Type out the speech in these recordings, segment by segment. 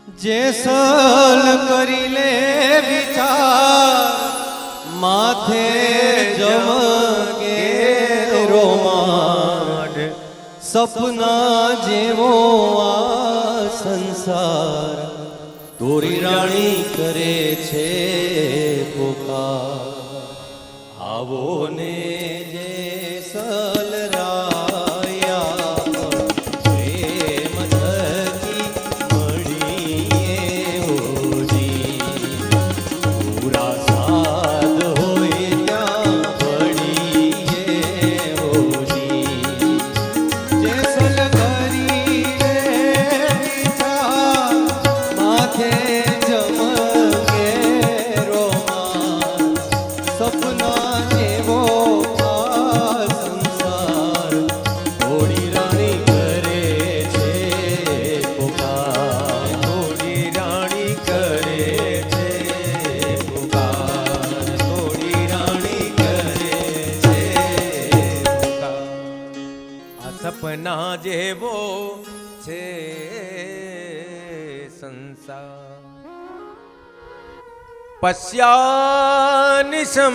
જેસલ કરી લે વિચાર માથે જમગે રોમાંડ સપના જેવો આ સંસાર તોરી રાણી કરે છે પુકાર આવો ને જેસલ સપના જેવો છે સંસાર પશ્યાનિશમ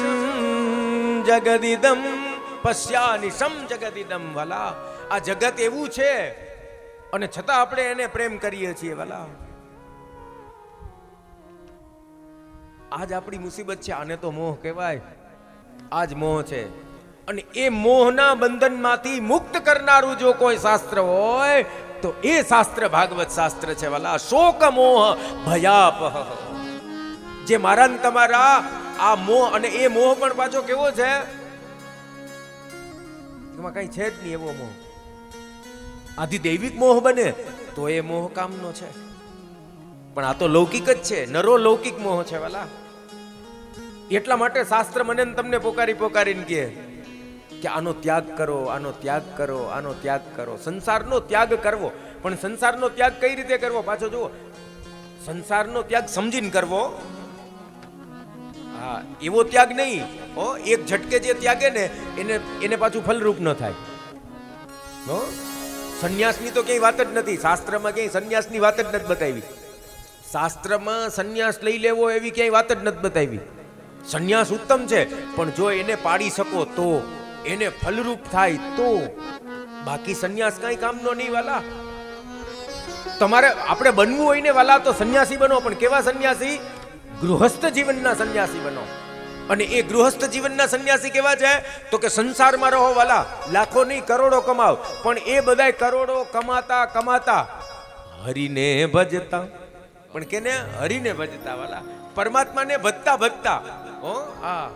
જગદિદમ પશ્યાનિશમ જગદિદમ વાલા આ જગત એવું છે અને છતાં આપણે એને પ્રેમ કરીએ છીએ વાલા આજ આપણી મુસીબત છે આને તો મોહ કહેવાય આજ મોહ છે અને એ મોહના બંધનમાંથી મુક્ત કરનારું જો કોઈ શાસ્ત્ર હોય તો એ શાસ્ત્ર ભાગવત શાસ્ત્ર છે વાલા શોક મોહ ભયાપહ જે મારા ને તમારા આ મોહ અને એ મોહ પણ પાછો કેવો છે એમાં કઈ છે જ નહીં એવો મોહ આધિદૈવિક મોહ બને તો એ મોહ કામનો છે પણ આ તો લૌકિક જ છે નરો લૌકિક મોહ છે વાલા એટલા માટે શાસ્ત્ર મને તમને પોકારીને કહે કે આનો ત્યાગ કરો આનો ત્યાગ કરો આનો ત્યાગ કરો સંસારનો ત્યાગ કરવો પણ સંસારનો ત્યાગ કઈ રીતે કરવો પાછો જુઓ સંસારનો ત્યાગ સમજીને કરવો હા એવો ત્યાગ નહીં હો એક ઝટકે જે ત્યાગે ને એને પાછું ફલરૂપ ન થાય હો સંન્યાસની તો ક્યાંય વાત જ નથી શાસ્ત્રમાં ક્યાંય સંન્યાસની વાત જ નથી બતાવી શાસ્ત્રમાં સંન્યાસ લઈ લેવો એવી ક્યાંય વાત જ નથી બતાવી સંન્યાસ ઉત્તમ છે પણ જો એને પાડી શકો તો એને ફલરૂપ થાય તો બાકી સંન્યાસ કઈ કામનો નહીં વાલા તમારે આપણે બનવું હોય ને વાલા તો સંન્યાસી બનો પણ કેવા સંન્યાસી ગૃહસ્થ જીવનના સંન્યાસી બનો અને એ ગૃહસ્થ જીવનના સંન્યાસી કેવા છે તો કે સંસારમાં રહો વાલા લાખો નહીં કરોડો કમાવ પણ એ બધાય કરોડો કમાતા કમાતા હરિને ભજતા પણ કેને હરિને ભજતા વાલા પરમાત્માને ભજતા ભજતા હો હા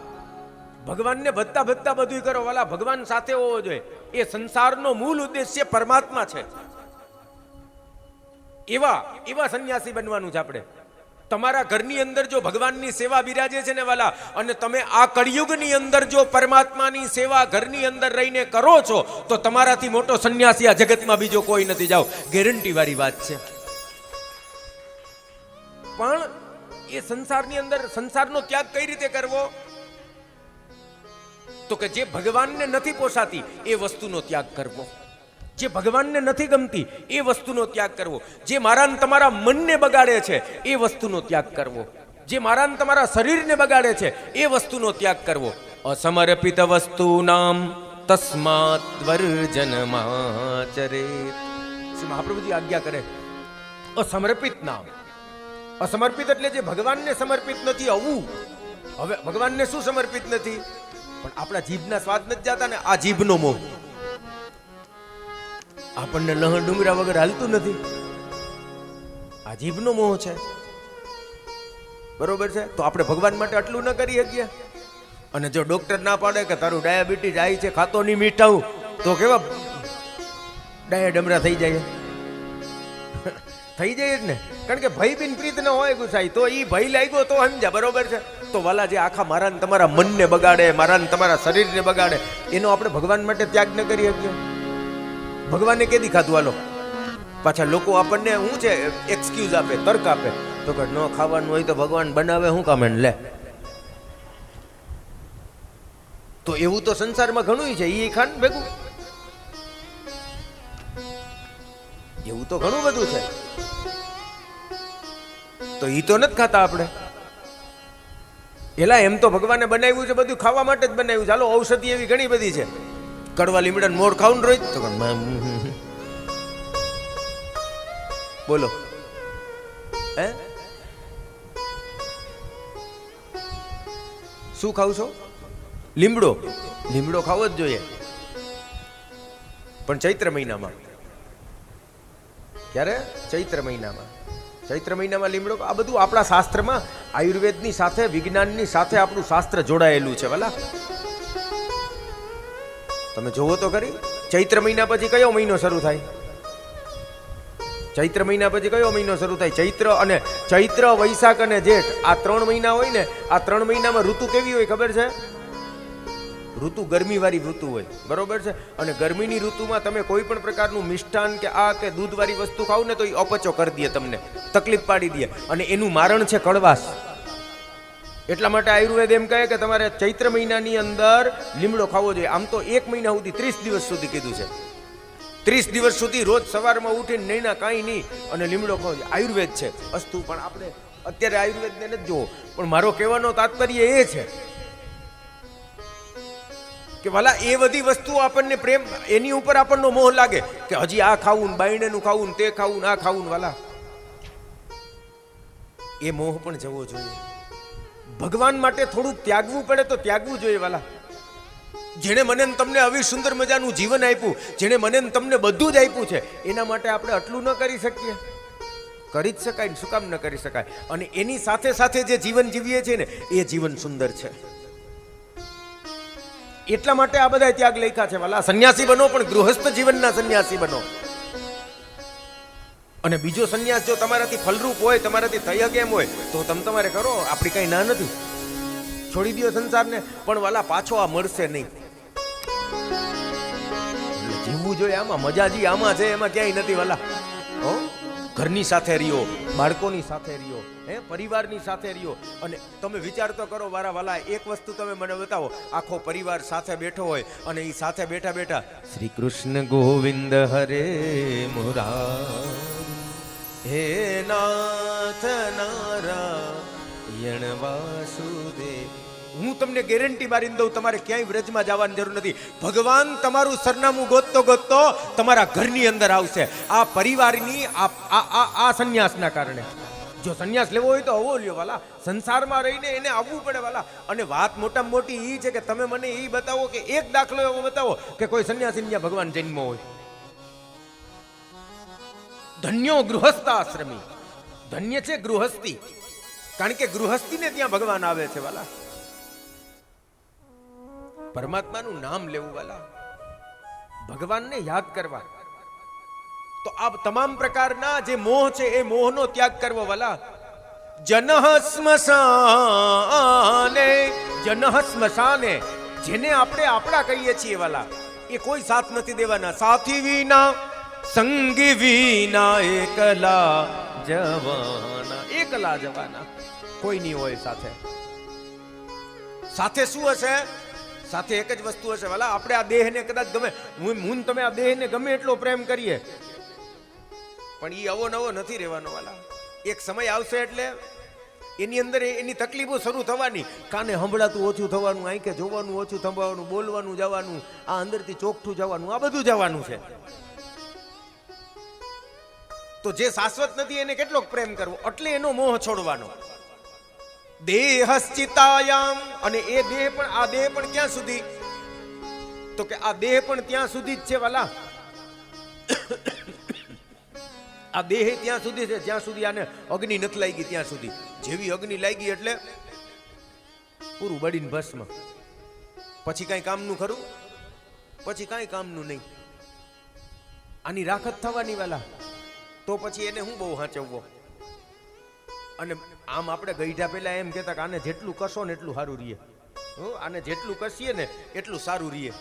ભગવાનને ભજતા ભજતા બધું કરો વાલા ભગવાન સાથે હોવો જોઈએ એ સંસારનો મૂળ ઉદ્દેશ્ય પરમાત્મા છે એવા સંન્યાસી બનવાનું છે આપણે તમારા ઘરની અંદર જો ભગવાનની સેવા બિરાજે છે ને વાલા અને તમે આ કળિયુગની અંદર જો પરમાત્માની સેવા ઘરની અંદર રહીને કરો છો તો તમારાથી મોટો સંન્યાસી આ જગતમાં બીજો કોઈ નથી જાઓ ગેરંટી વાળી વાત છે પણ એ સંસારની અંદર સંસારનો ત્યાગ કઈ રીતે કરવો તો કે જે ભગવાનને નથી પોસાતી એ વસ્તુનો ત્યાગ કરવો જે ભગવાનને નથી ગમતી એ વસ્તુનો ત્યાગ કરવો જે મારા ને તમારા મનને બગાડે છે એ વસ્તુનો ત્યાગ કરવો જે મારા ને તમારા શરીરને બગાડે છે એ વસ્તુનો ત્યાગ કરવો અસમર્પિત વસ્તુનામ તસ્માત વર્જનમાચરેત મહાપ્રભુજી આજ્ઞા કરે અસમર્પિત નામ અસમર્પિત એટલે જે ભગવાનને સમર્પિત નથી આવું હવે ભગવાનને શું સમર્પિત નથી પણ આપણા જીભના સ્વાદ નથી જતા ને આ જીભનો મોહ આપણને લહણ ડુંગરા વગર હાલતું નથી આ જીભનો મોહ છે બરોબર છે તો આપણે ભગવાન માટે આટલું ન કરી શકીએ અને જો ડોક્ટર ના પાડે કે તારું ડાયાબિટીસ આવી છે ખાતો નહીં મીઠાવું તો કેવા ડાયા ડમરા થઈ જાય થઈ જાય જ ને કારણ કે ભય બિન પ્રીત ન હોય ગુસાઈ તો ઈ ભય લાગ્યો તો સમજ્યા બરોબર છે તો વાલા જે આખા મારા ને તમારા મનને બગાડે મારા ને તમારા શરીરને બગાડે એનો આપણે ભગવાન માટે ત્યાગ ન કરી શકીએ ભગવાને કેદી ખાધું હાલો પાછા લોકો આપણને શું છે એક્સક્યુઝ આપે તર્ક આપે તો કે ન ખાવાનું હોય તો ભગવાન બનાવે શું કામ એને લે તો એવું તો સંસારમાં ઘણું છે ઈ ખાન ભેગું એવું તો ઘણું બધું છે તો ઈ તો નથી ખાતા આપણે. એલા એમ તો ભગવાને બનાવ્યું છે બધું ખાવા માટે જ બનાવ્યું. ચાલો ઔષધિ એવી ઘણી બધી છે. કડવા લીમડા મોર ખાવું ને રોજ તો બોલો હે શું ખાવ છો? લીમડો. લીમડો ખાવો જ જોઈએ, પણ ચૈત્ર મહિનામાં. ક્યારે? ચૈત્ર મહિનામાં. ચૈત્ર મહિનામાં લીમડો. આ બધું આપણા શાસ્ત્રમાં આયુર્વેદની સાથે વિજ્ઞાનની સાથે આપણું શાસ્ત્ર જોડાયેલું છે. ભલા તમે જોવો તો ખરી, ચૈત્ર મહિના પછી કયો મહિનો શરૂ થાય? ચૈત્ર મહિના પછી કયો મહિનો શરૂ થાય? ચૈત્ર વૈશાખ અને જેઠ આ 3 મહિના હોય ને. આ 3 મહિનામાં ઋતુ કેવી હોય ખબર છે? ઋતુ ગરમીવાળી ઋતુ હોય, બરોબર છે. અને ગરમીની ઋતુમાં તમે કોઈ પણ પ્રકારનું મિષ્ટાન કે આ કે દૂધવાળી વસ્તુ ખાવ ને તો એ અપચો કરી દે, તમને તકલીફ પાડી દે. અને એનું મારણ છે કડવાશ. એટલા માટે આયુર્વેદ એમ કહે કે તમારે ચૈત્ર મહિનાની અંદર લીમડો ખાવો જોઈએ. આમ તો 1 મહિના સુધી 30 દિવસ સુધી કીધું છે. 30 દિવસ સુધી રોજ સવારમાં ઉઠીને નૈના કાંઈ નહીં અને લીમડો ખાવો જોઈએ. આયુર્વેદ છે વસ્તુ, પણ આપણે અત્યારે આયુર્વેદને નથી જોવો. પણ મારો કહેવાનો તાત્પર્ય એ છે કે વાલા એ બધી વસ્તુઓ આપણને પ્રેમ, એની ઉપર આપણનો મોહ લાગે કે હજી આ ખાવું ને બાયણેનું ખાવું ને તે ખાવું ને આ ખાવું ને. વાલા એ મોહ પણ જવો જોઈએ. ભગવાન માટે થોડુંક ત્યાગવું પડે તો ત્યાગવું જોઈએ. વાલા જેણે મને તમને આવી સુંદર મજાનું જીવન આપ્યું, જેણે મને તમને બધું જ આપ્યું છે, એના માટે આપણે આટલું ન કરી શકીએ? કરી જ શકાય ને, શું કામ ન કરી શકાય? અને એની સાથે સાથે જે જીવન જીવીએ છીએ ને એ જીવન સુંદર છે. એટલા માટે આ બધા ત્યાગ લખ્યા છે. વાલા સંન્યાસી બનો, પણ ગૃહસ્થ જીવનના સંન્યાસી બનો. અને બીજો સંન્યાસ જો તમારાથી ફલરૂપ હોય, તમારાથી થઈ શકે એમ હોય તો તમારે કરો. આપણી કઈ ના નથી. છોડી દો સંસારને, પણ વાલા પાછો આ મળશે નહીં. જીવવું જોઈએ આમાં, મજાજી આમાં છે, એમાં ક્યાંય નથી. વાલા ઘરની સાથે રહ્યો, બાળકોની સાથે રહ્યો, પરિવારની સાથે રહ્યો. અને તમે વિચાર તો કરો વારા વાલા, એક વસ્તુ તમે મને બતાવો, આખો પરિવાર સાથે બેઠો હોય અને એ સાથે બેઠા બેઠા શ્રી કૃષ્ણ ગોવિંદ હરે મુરારી હે નાથ નારાયણ વાસુદેવ. હું તમને ગેરંટી મારીને દઉં, તમારે ક્યાંય વ્રજમાં જવાની જરૂર નથી. ભગવાન તમારું સરનામું ગોતતો ગોતતો તમારા ઘરની અંદર આવશે. આ પરિવારની આ સંન્યાસના કારણે. જો સંન્યાસ લેવો હોય તો આવો લ્યો વાલા. સંસારમાં રહીને એને આવવું પડે વાલા. અને વાત મોટામાં મોટી એ છે કે તમે મને એ બતાવો કે એક દાખલો એવો બતાવો કે કોઈ સંન્યાસી ત્યાં ભગવાન જન્મ હોય. ધન્યો ગૃહસ્થ આશ્રમી. ધન્ય છે ગૃહસ્થી, કારણ કે ગૃહસ્થીને ત્યાં ભગવાન આવે છે. વાલા પરમાત્માનું નામ લેવું, વાલા ભગવાનને યાદ કરવા. તો આ તમામ પ્રકારના જે મોહ છે એ મોહનો ત્યાગ કરવો. વાલા જનઃ સ્મશાને, જેને આપણે આપણા કહીએ છીએ વાલા, એ કોઈ સાથ નથી દેવાના. સાથી વિના સંગી વિના એકલા જવાના. એકલા જવાના, કોઈ નહીં હોય સાથે. સાથે શું હશે? સાથે એક જ વસ્તુ હશે વાલા. આપણે આ દેહને કદાચ ગમે, હું તમે આ દેહને ગમે એટલો પ્રેમ કરીએ, પણ એ અવો નવો નથી રહેવાનો. વાલા એક સમય આવશે એટલે એની અંદર એની તકલીફો શરૂ થવાની. કાને સંભળાતું ઓછું થવાનું, આંખે જોવાનું ઓછું થવાનું, બોલવાનું જવાનું, આ અંદરથી ચોખ્ઠું જવાનું, આ બધું જવાનું છે. તો જે શાશ્વત નથી એને કેટલોક પ્રેમ કરવો, એટલે એનો મોહ છોડવાનો. દેહશ્ચિતાયામ, અને એ દેહ પણ, આ દેહ પણ ક્યાં સુધી? તો કે આ દેહ પણ ત્યાં સુધી જ છે વાલા. આ દેહ ત્યાં સુધી છે જ્યાં સુધી આને અગ્નિ નથી લાગી ત્યાં સુધી. જેવી અગ્નિ લાગી એટલે પૂરું બળીને ભસ્મ. પછી કાંઈ કામનું ખરું? પછી કાંઈ કામનું નહીં. આની રાખત થવાની વાલા. તો પછી એને હું બહુ હાચવવો. અને આમ આપણે ગઈઢા પહેલા એમ કહેતા કે આને જેટલું કશો ને એટલું સારું રહીએ. આને જેટલું કસીએ ને એટલું સારું રહીએ.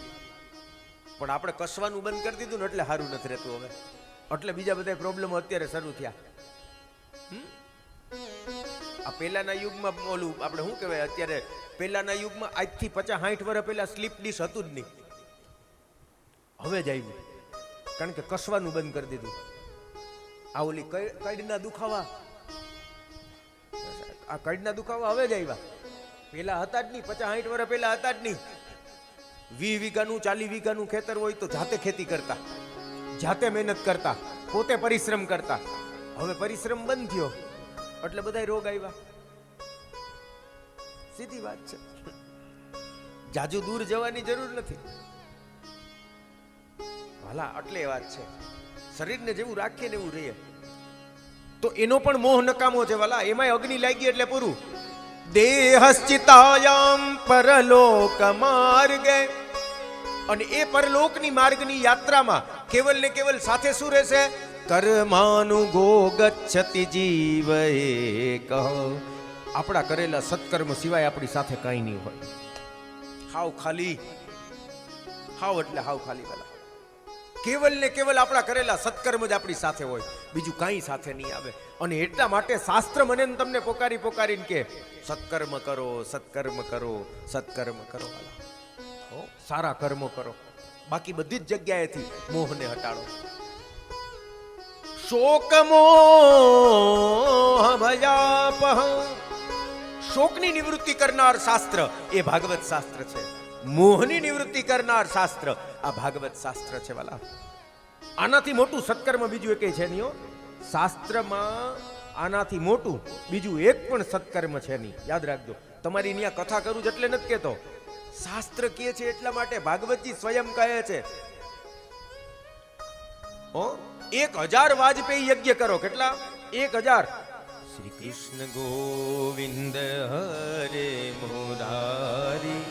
પણ આપણે કસવાનું બંધ કરી દીધું ને એટલે સારું નથી રહેતું હવે. એટલે બીજા બધા પ્રોબ્લેમો અત્યારે શરૂ થયા. આ પહેલાના યુગમાં ઓલું આપણે શું કહેવાય, અત્યારે પહેલાના યુગમાં આજથી 50-60 વર્ષ પહેલા સ્લીપ ડિશ હતું જ નહીં. હવે જ આવ્યું, કારણ કે કસવાનું બંધ કરી દીધું. આ ઓલી કઈડના દુખાવા, આ કડના દુખાવા હવે જ આવ્યા, પેલા હતા જ નહીં. 50-60 વર્ષ પહેલા હતા જ નહીં. 20 વીઘાનું 40 વીઘાનું ખેતર હોય તો જાતે ખેતી કરતા, જાતે મહેનત કરતા, પોતે પરિશ્રમ કરતા. હવે પરિશ્રમ બંધ થયો એટલે બધા રોગ આવ્યા. સીધી વાત છે, જાજુ દૂર જવાની જરૂર નથી. ભલા એટલે વાત છે, શરીરને જેવું રાખીએ ને એવું રહીએ તો એનો પણ મોહ નકામો છે વાલા. એમાંય અગ્નિ લાગી એટલે પૂરું. દેહશ્ચિતાયામ પરલોક માર્ગે, અને એ પરલોકની માર્ગની યાત્રામાં કેવલ ને કેવલ સાથે શું રહેશે? કર્માનુગો ગચ્છતિ જીવ એકઃ. આપણા કરેલા સત્કર્મ સિવાય આપણી સાથે કાંઈ નહીં હોય. હાવ ખાલી, હાવ એટલે હાવ ખાલી વાલા. કેવલ ને કેવલ આપણા કરેલા સત્કર્મ જ આપણી સાથે હોય, બીજું કાંઈ સાથે નહીં આવે. અને એટલા માટે શાસ્ત્ર મને ને તમને પોકારીને કે સત્કર્મ કરો, સત્કર્મ કરો, સત્કર્મ કરો વાલા. સારા કર્મો કરો, બાકી બધી જ જગ્યાએથી મોહને હટાડો. શોકમોહ ભયાપહ, શોકની નિવૃત્તિ કરનાર શાસ્ત્ર એ ભાગવત શાસ્ત્ર છે. મોહની નિવૃત્તિ કરનાર શાસ્ત્ર આ ભાગવત શાસ્ત્ર છે વાલા. આનાથી મોટું સત્કર્મ બીજું એકેય છે નહીં હો. શાસ્ત્રમાં આનાથી મોટું બીજું એક પણ સત્કર્મ છે નહીં. યાદ રાખજો. તમારી અહીંયા કથા કરું એટલે નથી કહેતો, શાસ્ત્ર કહે છે એટલા માટે. ભાગવતજી સ્વયં કહે છે 1000 વાજપેયી યજ્ઞ કરો. કેટલા? 1000. શ્રી કૃષ્ણ ગોવિંદ હરે મુરારી,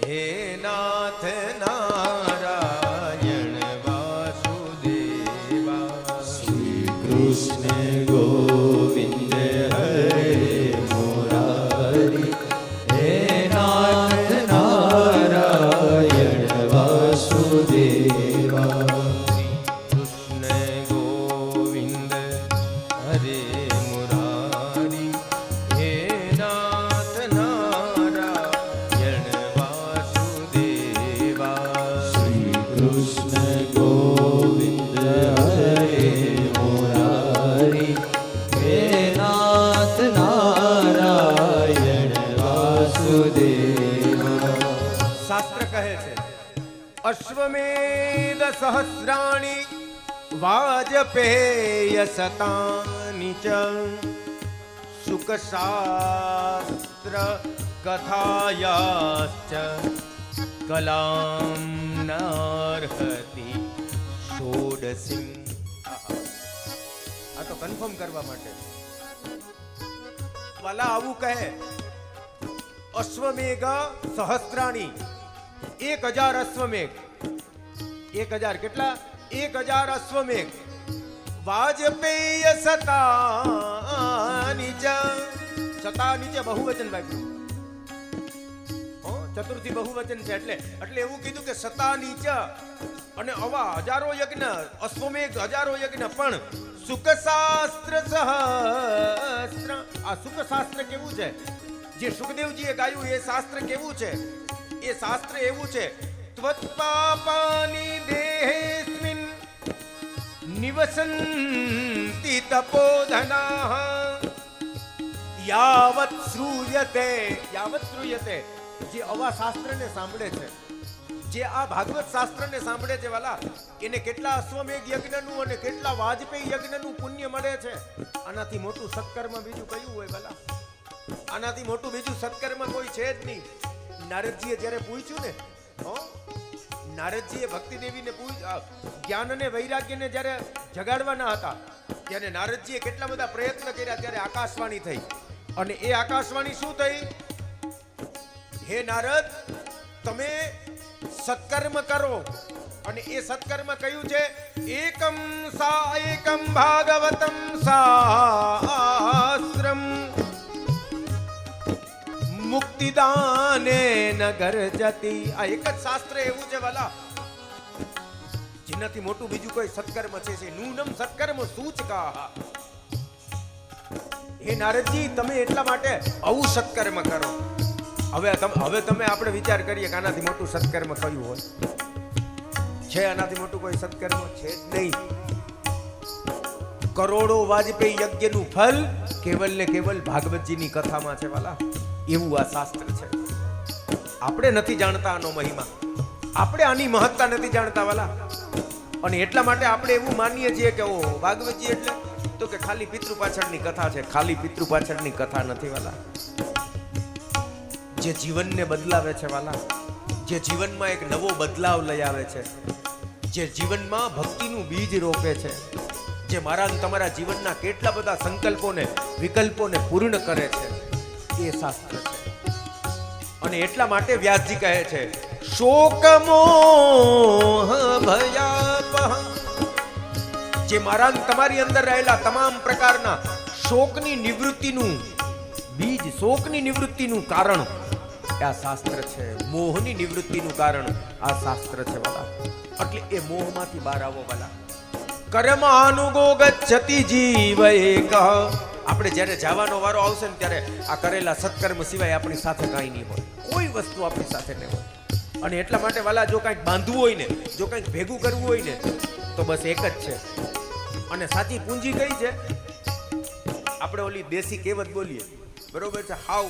હે નાથ નારાયણ વાસુદેવા. શ્રી કૃષ્ણ ગોવિંદ હરે મુરારી, હે નાથ નારાયણ વાસુદેવા. અશ્વમેધ સહસ્રાણી વાજપેય શતાની ચ સુખ શાસ્ત્ર કથાયાશ્ચ કલામ નાર્હતિ ષોડશીમ. આ તો કન્ફર્મ કરવા માટે વાલા આવું કહે. અશ્વમેઘ સહસ્રાણી, 1000 અશ્વમેઘ. 1000 કેટલા? 1000 અશ્વમેઘ. વાજપેય શતાની ચ, શતાની ચ બહુવચન વાપર્યું. ચતુર્થી બહુવચન છે એટલે એવું કીધું કે શતાની ચ. અને આવા હજારો યજ્ઞ, અશ્વમેઘ હજારો યજ્ઞ, પણ સુખ શાસ્ત્ર સહસ્ત્ર. આ સુખ શાસ્ત્ર કેવું છે? જે સુખદેવજીએ ગાયું એ શાસ્ત્ર કેવું છે? એ શાસ્ત્ર એવું છે, ત્વત્પાપાની દેહેસ્મિન નિવસન્તિ તપોધનાઃ યાવત શ્રૂયતે. યાવત શ્રૂયતે. જે આવા શાસ્ત્રને સાંભળે છે, જે આ ભાગવત શાસ્ત્રને સાંભળે છે વાલા, એને કેટલા અશ્વમેઘ યજ્ઞનું અને કેટલા વાજપેયી યજ્ઞનું પુણ્ય મળે છે. આનાથી મોટું સત્કર્મ બીજું કયું હોય વાલા? આનાથી મોટું બીજું સત્કર્મ કોઈ છે જ નહીં. નારદજીએ જ્યારે પૂછ્યું ને, નારદજીએ ભક્તિ દેવીને જ્ઞાન અને વૈરાગ્યને જ્યારે જગાડવાના હતા, ત્યારે નારદજીએ કેટલા બધા પ્રયત્ન કર્યા. ત્યારે આકાશવાણી થઈ, અને એ આકાશવાણી શું થઈ? હે નારદ, તમે સત્કર્મ કરો. અને એ સત્કર્મ કયું છે? એકમ ભાગવતમ શાસ્ત્રમ મુક્તિદાને નગર જતી. આ એક જ શાસ્ત્ર એવું છે વાલા, જેનાથી મોટું બીજું કોઈ સત્કર્મ છે? નૂનમ સત્કર્મ સૂચકા. હે નારદજી, તમે એટલા માટે આવું સત્કર્મ કરો. હવે તમે આપણે વિચાર કરીએ કે આનાથી મોટું સત્કર્મ કયું હોય? છે આનાથી મોટું કોઈ સત્કર્મ છે જ નહીં. કરોડો વાજપેયી યજ્ઞનું ફલ કેવલ ને કેવલ ભાગવતજીની કથામાં છે વાલા. એવું આ શાસ્ત્ર છે. આપણે નથી જાણતા આનો મહિમા, આપણે આની મહત્તા નથી જાણતા વાલા. અને એટલા માટે આપણે એવું માનીએ છીએ કે ઓ ભાગવતજી એટલે તો કે ખાલી પિતૃ પાછળની કથા છે. ખાલી પિતૃ પાછળની કથા નથી વાલા. જે જીવનને બદલાવે છે વાલા, જે જીવનમાં એક નવો બદલાવ લઈ આવે છે, જે જીવનમાં ભક્તિનું બીજ રોપે છે, જે મારા અને તમારા જીવનના કેટલા બધા સંકલ્પોને વિકલ્પોને પૂર્ણ કરે છે, એ શાસ્ત્ર છે. અને એટલા માટે વ્યાસજી કહે છે શોક મોહ ભયાપહ, જે મારા અને તમારી અંદર રહેલા તમામ પ્રકારના શોકની નિવૃત્તિનું બીજ, શોકની નિવૃત્તિનું કારણ આ શાસ્ત્ર છે. મોહની નિવૃત્તિનું કારણ આ શાસ્ત્ર છે વાલા. એટલે એ મોહમાંથી બહાર આવો વાલા. કર્માનુગો ગચ્છતિ જીવ એક. આપણે જ્યારે જવાનો વારો આવશે ને ત્યારે આ કરેલા સત્કર્મ સિવાય આપણી સાથે કાંઈ નહીં હોય, કોઈ વસ્તુ આપણી સાથે નહીં હોય. અને એટલા માટે વાલા જો કંઈક બાંધવું હોય ને, જો કંઈક ભેગું કરવું હોય ને, તો બસ એક જ છે. અને સાચી પૂંજી કઈ છે? આપણે ઓલી દેશી કહેવત બોલીએ, બરોબર છે, હાવ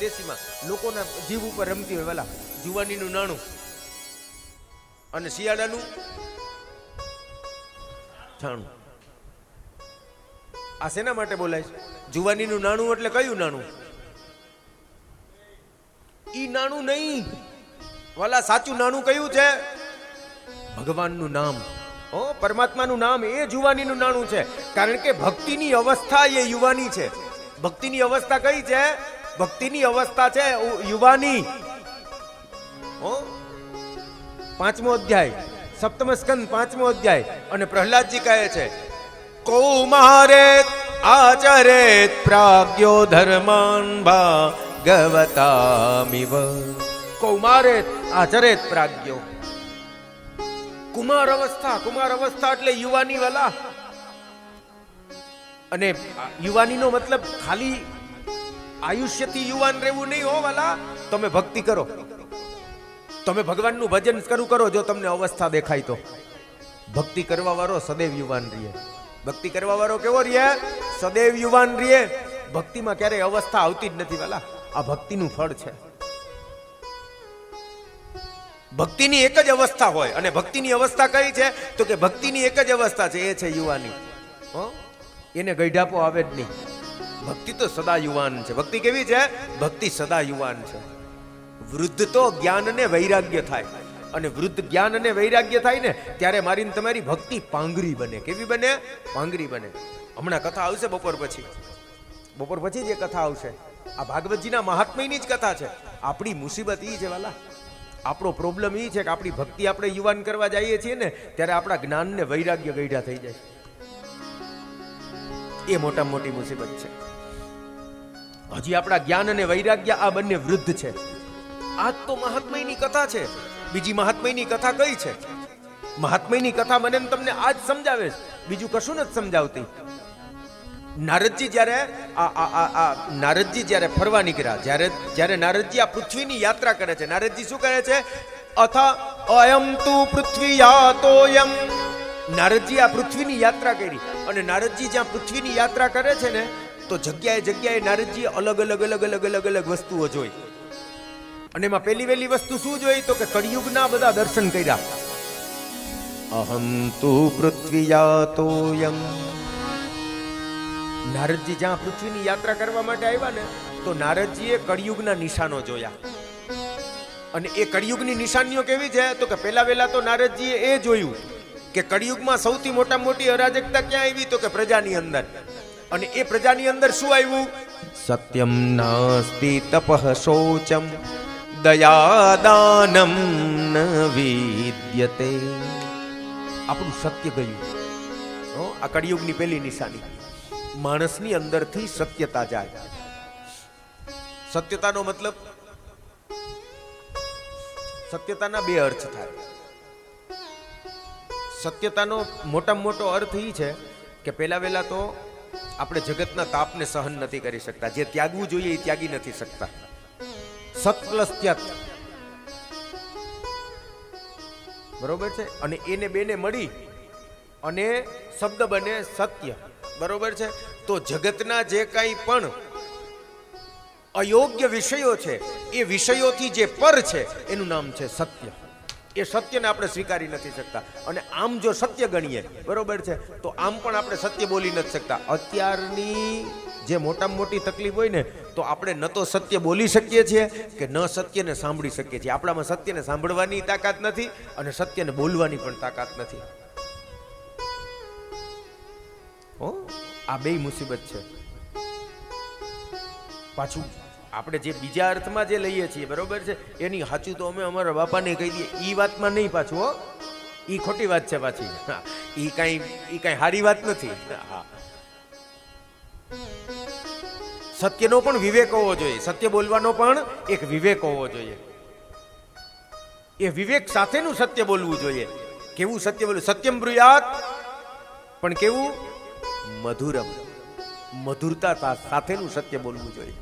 દેશીમાં લોકોના જીવ ઉપર રમતી હોય વાલા. જુવાનીનું નાણું અને શિયાળાનું છાણું. આ શેના માટે બોલાય છે? જુવાનીનું નાણું એટલે કયું નાણું? ઈ નાણું નહીં વાલા. સાચું નાણું કયું છે? ભગવાનનું નામ, ઓ પરમાત્માનું નામ. એ જુવાનીનું નાણું છે. કારણ કે ભક્તિની અવસ્થા એ યુવાની છે. ભક્તિની અવસ્થા કઈ છે? ભક્તિની અવસ્થા છે યુવાની. ઓ 5મો અધ્યાય, સપ્તમ સ્કંદ 5મો અધ્યાય. અને પ્રહલાદજી કહે છે કૌમારે આચરેત પ્રાજ્ઞો ધર્માન ભાગવતામિવ. કૌમારે આચરેત પ્રાજ્ઞો. કુમાર અવસ્થા, કુમાર અવસ્થા એટલે યુવાની વાલા. અને યુવાનીનો મતલબ ખાલી આયુષ્યથી યુવાન રહેવું નહીં હો વાલા. તમે ભક્તિ કરો, તમે ભગવાનનું ભજન કરો. જો તમને અવસ્થા દેખાય તો ભક્તિ કરવા વાળો સદૈવ યુવાન રહે. ભક્તિ કરવા વાળો કેવો રહે? સદૈવ યુવાન રહે. ભક્તિમાં ક્યારેય અવસ્થા આવતી જ નથી વાલા. આ ભક્તિનું ફળ છે. ભક્તિની એક જ અવસ્થા હોય. અને ભક્તિની અવસ્થા કઈ છે? તો કે ભક્તિની એક જ અવસ્થા છે, એ છે યુવાની. એને ગઈઢાપો આવે જ નહીં. ભક્તિ તો સદા યુવાન છે. ભક્તિ કેવી છે? ભક્તિ સદા યુવાન છે. વૃદ્ધ તો જ્ઞાન અને વૈરાગ્ય થાય. અને વૃદ્ધ જ્ઞાન અને વૈરાગ્ય થાય ને ત્યારે મારી તમારી ભક્તિ પાંગરી બને. કેવી બને? પાંગરી બને. હમણાં કથા આવશે બપોર પછી જે કથા આવશે આ ભાગવતજીના મહાત્મ્યની જ કથા છે. આપણી મુસીબત ઈ છે વાલા, આપણો પ્રોબ્લેમ ઈ છે કે આપણી ભક્તિ આપણે યુવાન કરવા જઈએ છીએ ને ત્યારે આપણા જ્ઞાન ને વૈરાગ્ય ગઈઢા થઈ જાય. એ મોટામાં મોટી મુસીબત છે. હજી આપણા જ્ઞાન અને વૈરાગ્ય આ બંને વૃદ્ધ છે. આ તો મહાત્મ્યની કથા છે. બીજી મહાત્મ્યની કથા કઈ છે? મહાત્મ્યની કથા મને તમને આજ સમજાવે છે, બીજું કશું નથી સમજાવતી. નારદજી જ્યારે ફરવા નીકળ્યા, જ્યારે નારદજી આ પૃથ્વીની યાત્રા કરે છે, નારદજી શું કરે છે? અથ અયમ તુ પૃથ્વી યાતોયમ. નારદજી આ પૃથ્વીની યાત્રા કરી. અને નારદજી જ્યાં પૃથ્વીની યાત્રા કરે છે ને તો જગ્યાએ નારદજી અલગ અલગ વસ્તુઓ જોઈ. અને એમાં પહેલી વસ્તુ શું જોઈ? તો કે કળિયુગના બધા દર્શન કર્યા. અહમ તુ પૃથ્વીયાતોયમ. નારદજી જ્યાં પૃથ્વીની યાત્રા કરવા માટે આવ્યા ને તો નારદજીએ કળિયુગના નિશાનો જોયા. અને એ કળિયુગની નિશાનીઓ કેવી છે? તો કે પહેલા તો નારદજીએ એ જોયું કે કળિયુગમાં સૌથી મોટી અરાજકતા ક્યાં આવી? તો કે પ્રજાની અંદર. અને એ પ્રજાની અંદર શું આવ્યું? સત્યમ નાસ્તિ તપઃ શૌચમ દયાદાનમ ન વિદ્યતે. આપણું સત્ય ગયું. આ કળિયુગની પહેલી નિશાની. માણસની અંદરથી સત્યતા જાય. સત્યતાનો મતલબ, સત્યતાના બે અર્થ થાય. સત્યતાનો મોટામાં મોટો અર્થ એ છે કે પહેલા તો આપણે જગતના તાપને સહન નથી કરી શકતા. જે ત્યાગવું જોઈએ એ ત્યાગી નથી શકતા. સત પ્લસ ત્યાગ, બરોબર છે. અને એને બેને મળી અને શબ્દ બને સત્ય. બરોબર છે. તો જગતના જે કાંઈ પણ અયોગ્ય વિષયો છે એ વિષયોથી જે પર છે એનું નામ છે સત્ય. એ સત્યને આપણે સ્વીકારી નથી શકતા. અને આમ જો સત્ય ગણીએ, બરોબર છે, તો આમ પણ આપણે સત્ય બોલી નથી શકતા. અત્યારની જે મોટામાં મોટી તકલીફ હોય ને, તો આપણે ન તો સત્ય બોલી શકીએ છીએ કે ન સત્યને સાંભળી શકીએ છીએ. આપણામાં સત્યને સાંભળવાની તાકાત નથી અને સત્યને બોલવાની પણ તાકાત નથી. આ બે મુસીબત છે. પાછું આપણે જે બીજા અર્થમાં જે લઈએ છીએ, બરોબર છે, એની સાચું તો અમે અમારા બાપાને કહી દઈએ, ઈ વાતમાં નહીં પાછું. હો, ઈ ખોટી વાત છે પાછી. ઈ કઈ સારી વાત નથી. સત્યનો પણ વિવેક હોવો જોઈએ. સત્ય બોલવાનો પણ એક વિવેક હોવો જોઈએ. એ વિવેક સાથેનું સત્ય બોલવું જોઈએ. કેવું સત્ય બોલવું? સત્યમ બ્રુયાત, પણ કેવું? મધુરમ. મધુરતા સાથેનું સત્ય બોલવું જોઈએ.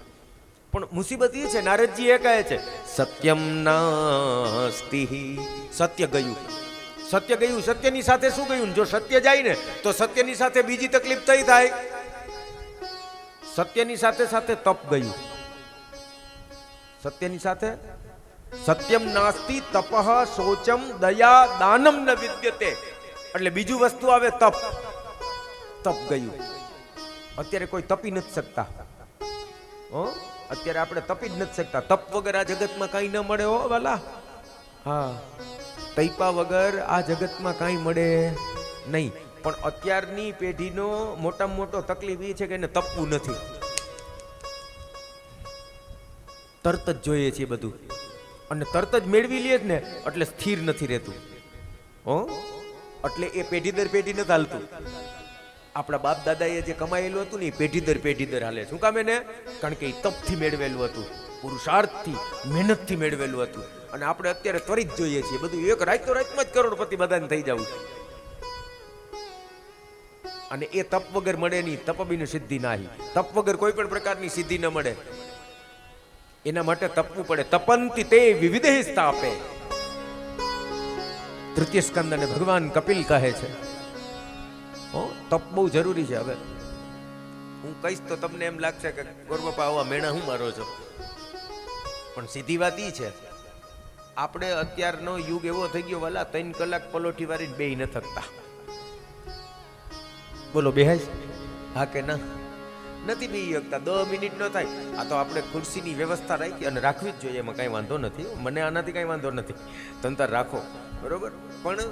પણ મુસીબત એ છે, નારદજી એ કહે છે સત્યમ નાસ્તિ. સત્ય ગયું. સત્ય ગયું. સત્યની સાથે શું ગયું? જો સત્ય જાય ને તો સત્યની સાથે બીજી તકલીફ થઈ થાય. સત્યની સાથે સાથે તપ ગયું. સત્યની સાથે સત્યમ નાસ્તિ તપઃ શોચમ દયા દાનમ ન વિદ્યતે. એટલે બીજું વસ્તુ આવે તપ. તપ ગયું. અત્યારે કોઈ તપી નથી શકતા. અત્યારે આપણે તપી જ નથી શકતા. તપ વગર આ જગતમાં કાંઈ ન મળે. હો વાલા, હા, તૈપા વગર આ જગતમાં કાંઈ મળે નહીં. પણ અત્યારની પેઢીનો મોટામાં મોટો તકલીફ એ છે કે એને તપવું નથી. તરત જ જોઈએ છે બધું, અને તરત જ મેળવી લે જ ને, એટલે સ્થિર નથી રહેતું. એટલે એ પેઢી દર પેઢી નથી હાલતું. આપણા બાપ દાદાએ જે કમાયેલું હતું ને, એ પેઢી દર હાલે. શું કામ એને? કારણ કે એ તપથી મેળવેલું હતું, પુરુષાર્થથી, મહેનતથી મેળવેલું હતું. અને આપણે અત્યારે ત્વરિત જોઈએ છીએ બધું. એક રાતમાં જ કરોડપતિ બધાને થઈ જવું. અને એ તપ વગર મળે નહીં. તપબીની સિદ્ધિ નાહી. તપ વગર કોઈ પણ પ્રકારની સિદ્ધિ ન મળે. એના માટે તપવું પડે. તપંતિ તે વિવિધ સ્થાપે. તૃતીય સ્કંદ અને ભગવાન કપિલ કહે છે તપ બહુ જરૂરી છે. હવે હું કહીશ તો તમને એમ લાગશે કે ગોરબાપા આવા મેણા હું મારો છો, પણ સીધી વાત ઈ છે, આપણે અત્યારનો યુગ એવો થઈ ગયો વાલા, 3 કલાક પલોઠી વાળી બેહી ન થકતા. બોલો બેહાય? હા કે ના? નથી બેહી શકતા. 10 મિનિટ ન થાય. આ તો આપણે ખુરશીની વ્યવસ્થા રાખી અને રાખવી જ જોઈએ. એમાં કાંઈ વાંધો નથી. મને આનાથી કાંઈ વાંધો નથી. તંતર રાખો, બરોબર. પણ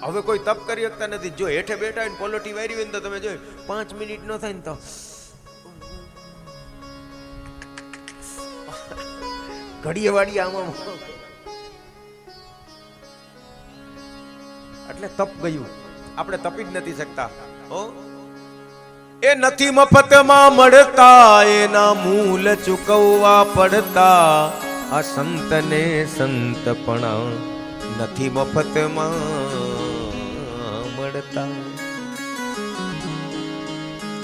હવે કોઈ તપ કરી શકતા નથી. જો હેઠે બેઠા હોય પોલોટી વારી હોય ને, તો તમે જોયું 5 મિનિટ ન થાય ને તો ઘડીએ વાળી આમાં. એટલે તપ ગયું. આપણે તપી જ નથી શકતા. એ નથી મફતમાં મળતા, એના મૂલ ચૂકવવા પડતા. આ સંતને સંતપણા નથી મફતમાં મળતા.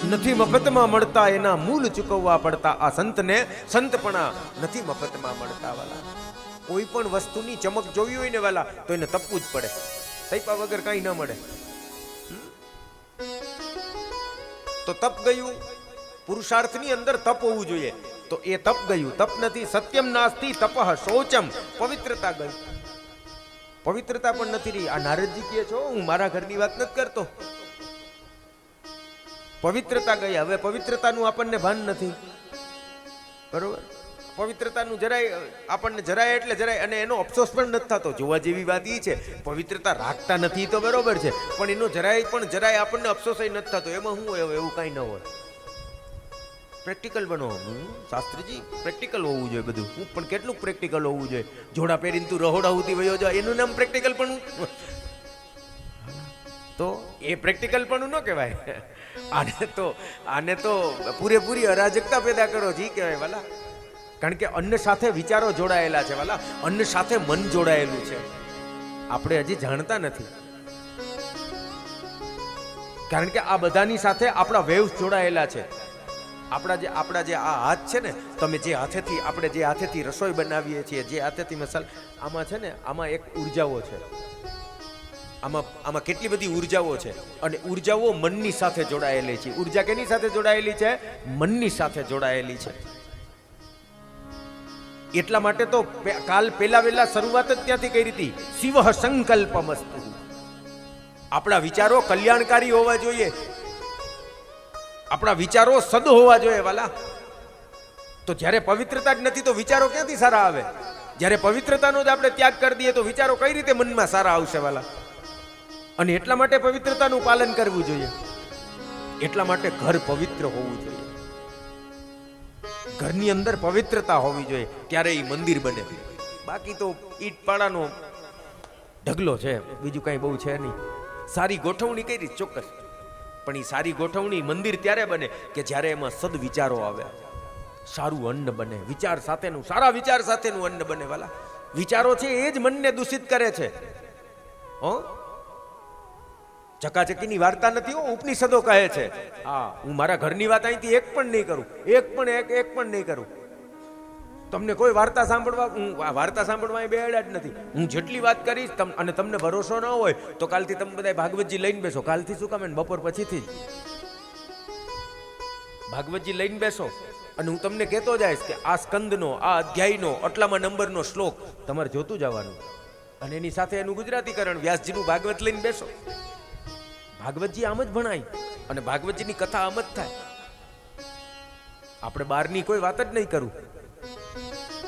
નથી મફતમાં મળતા, એના મૂલ ચૂકવવા પડતા. આ સંતને સંતપણા નથી મફતમાં મળતા. વાલા, કોઈ પણ વસ્તુની ચમક જોવી હોય ને વાલા, તો એને તપવું જ પડે. તૈપા વગર કાંઈ ન મળે. તો તપ ગયું. પુરુષાર્થની અંદર તપ હોવું જોઈએ. તો એ તપ ગયું. તપ નથી. સત્યમ નાસ્તિ તપઃ શૌચમ. પવિત્રતા ગઈ. પવિત્રતા પણ નથી રહી. આ નારદજી કહે છો, હું મારા ઘરની વાત નથી કરતો. પવિત્રતા ગઈ. હવે પવિત્રતાનું આપણને ભાન નથી, બરોબર. પવિત્રતાનું જરાય આપણને જરાય એટલે જરાય, અને એનો અફસોસ પણ નથી થતો. જોવા જેવી વાત એ છે, પવિત્રતા રાખતા નથી તો બરોબર છે, પણ એનો જરાય આપણને અફસોસ નથી થતો. એમાં શું હોય? એવું કાંઈ ન હોય. પ્રેક્ટિકલ બનો. શાસ્ત્રીજી પ્રેક્ટિકલ હોવું જોઈએ બધું. હું પણ કેટલું પ્રેક્ટિકલ હોવું જોઈએ? જોડા પહેરીને તું રહોડા ઉતી વયો જાય, એનું નામ પ્રેક્ટિકલ પણ? તો એ પ્રેક્ટિકલ પણ ન કહેવાય. આને તો પૂરેપૂરી અરાજકતા પેદા કરો જી કહેવાય વાલા. કારણ કે અન્ન સાથે વિચારો જોડાયેલા છે વાલા. અન્ન સાથે મન જોડાયેલું છે. આપણે હજી જાણતા નથી. કારણ કે આ બધાની સાથે આપણા વેવ્સ જોડાયેલા છે. આપણા જે આ હાથ છે ને, તમે આપણે જે હાથેથી રસોઈ બનાવીએ છીએ, જે હાથેથી મસાલા, આમાં છે ને, આમાં એક ઉર્જાઓ છે. આમાં કેટલી બધી ઉર્જાઓ છે, અને ઉર્જાઓ મનની સાથે જોડાયેલી છે. ઉર્જા કેની સાથે જોડાયેલી છે? મનની સાથે જોડાયેલી છે. એટલા માટે તો કાલ પેલા વેલા શરૂઆત જ ત્યાંથી કરી હતી. શિવ સંકલ્પમસ્તુ. આપણા વિચારો કલ્યાણકારી હોવા જોઈએ, આપણા વિચારો સદ હોવા જોઈએ વાલા. તો જ્યારે પવિત્રતા જ નથી તો વિચારો ક્યાંથી સારા આવે? જ્યારે પવિત્રતાનો જ આપણે ત્યાગ કરી દઈએ તો વિચારો કઈ રીતે મનમાં સારા આવશે વાલા? અને એટલા માટે પવિત્રતાનું પાલન કરવું જોઈએ. એટલા માટે ઘર પવિત્ર હોવું જોઈએ. ઘરની અંદર પવિત્રતા હોવી જોઈએ, ત્યારે એ મંદિર બને. બાકી તો ઈટ પાડાનો ઢગલો છે, બીજું કઈ બહુ છે નહીં. સારી ગોઠવણી કરી ચોક્કસ, પણ એ સારી ગોઠવણી મંદિર ત્યારે બને કે જ્યારે એમાં સદ વિચારો આવે, સારું અન્ન બને, વિચાર સાથેનું, સારા વિચાર સાથેનું અન્ન બને વાલા. વિચારો છે એ જ મનને દૂષિત કરે છે. ચકાચકીની વાર્તા નથી હો, ઉપનિષદો કહે છે. હા, હું મારા ઘરની વાત અહીંથી એક પણ નહીં કરું, એક પણ નહીં કરું. તમને કોઈ વાર્તા સાંભળવા, હું વાર્તા સાંભળવા અહીં બેડા જ નથી. હું જેટલી વાત કરીશ અને તમને ભરોસો ન હોય તો કાલથી તમે બધા ભાગવતજી લઈને બેસો. કાલથી શું કામ? બપોર પછીથી જ ભાગવતજી લઈને બેસો, અને હું તમને કહેતો જઈશ કે આ સ્કંદનો, આ અધ્યાયનો આટલામાં નંબરનો શ્લોક તમારે જોતું જવાનું, અને એની સાથે એનું ગુજરાતીકરણ, વ્યાસજીનું ભાગવત લઈને બેસો. ભાગવતજી આમ જ ભણાય, અને ભાગવતજીની કથા આમ જ થાય. આપણે બહારની કોઈ વાત જ નહીં કરું.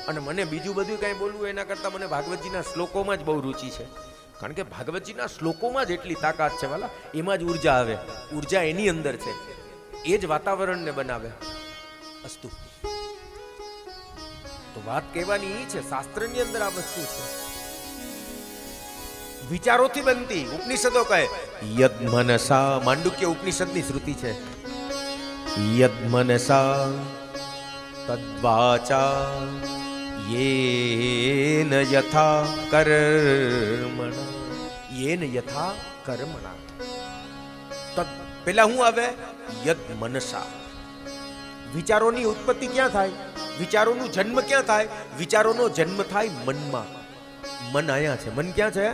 અને મને બીજું બધું કઈ બોલવું એના કરતાં મને ભાગવતજીના શ્લોકોમાં જ બહુ રુચિ છે. કારણ કે ભાગવતજીના શ્લોકોમાં જ એટલી તાકાત છે વાલા, એમાં જ ઉર્જા આવે. ઉર્જા એની અંદર છે, એ જ વાતાવરણને બનાવે. અસ્તુ. તો વાત કહેવાની એ છે, શાસ્ત્રની અંદર આ વસ્તુ છે. વિચારોથી બનતી. ઉપનિષદો કહે યદ મનસા, માંડુક્ય ઉપનિષદની શ્રુતિ છે. યદ મનસા તદ્વાચા યેન યથા કર્મણા, યેન યથા કર્મણા. તદ પેલા હું આવે? યદ મનસા. વિચારોની ઉત્પત્તિ ક્યાં થાય? વિચારોનો જન્મ ક્યાં થાય? વિચારોનો જન્મ થાય મનમાં. મન આયા છે. મન ક્યાં છે?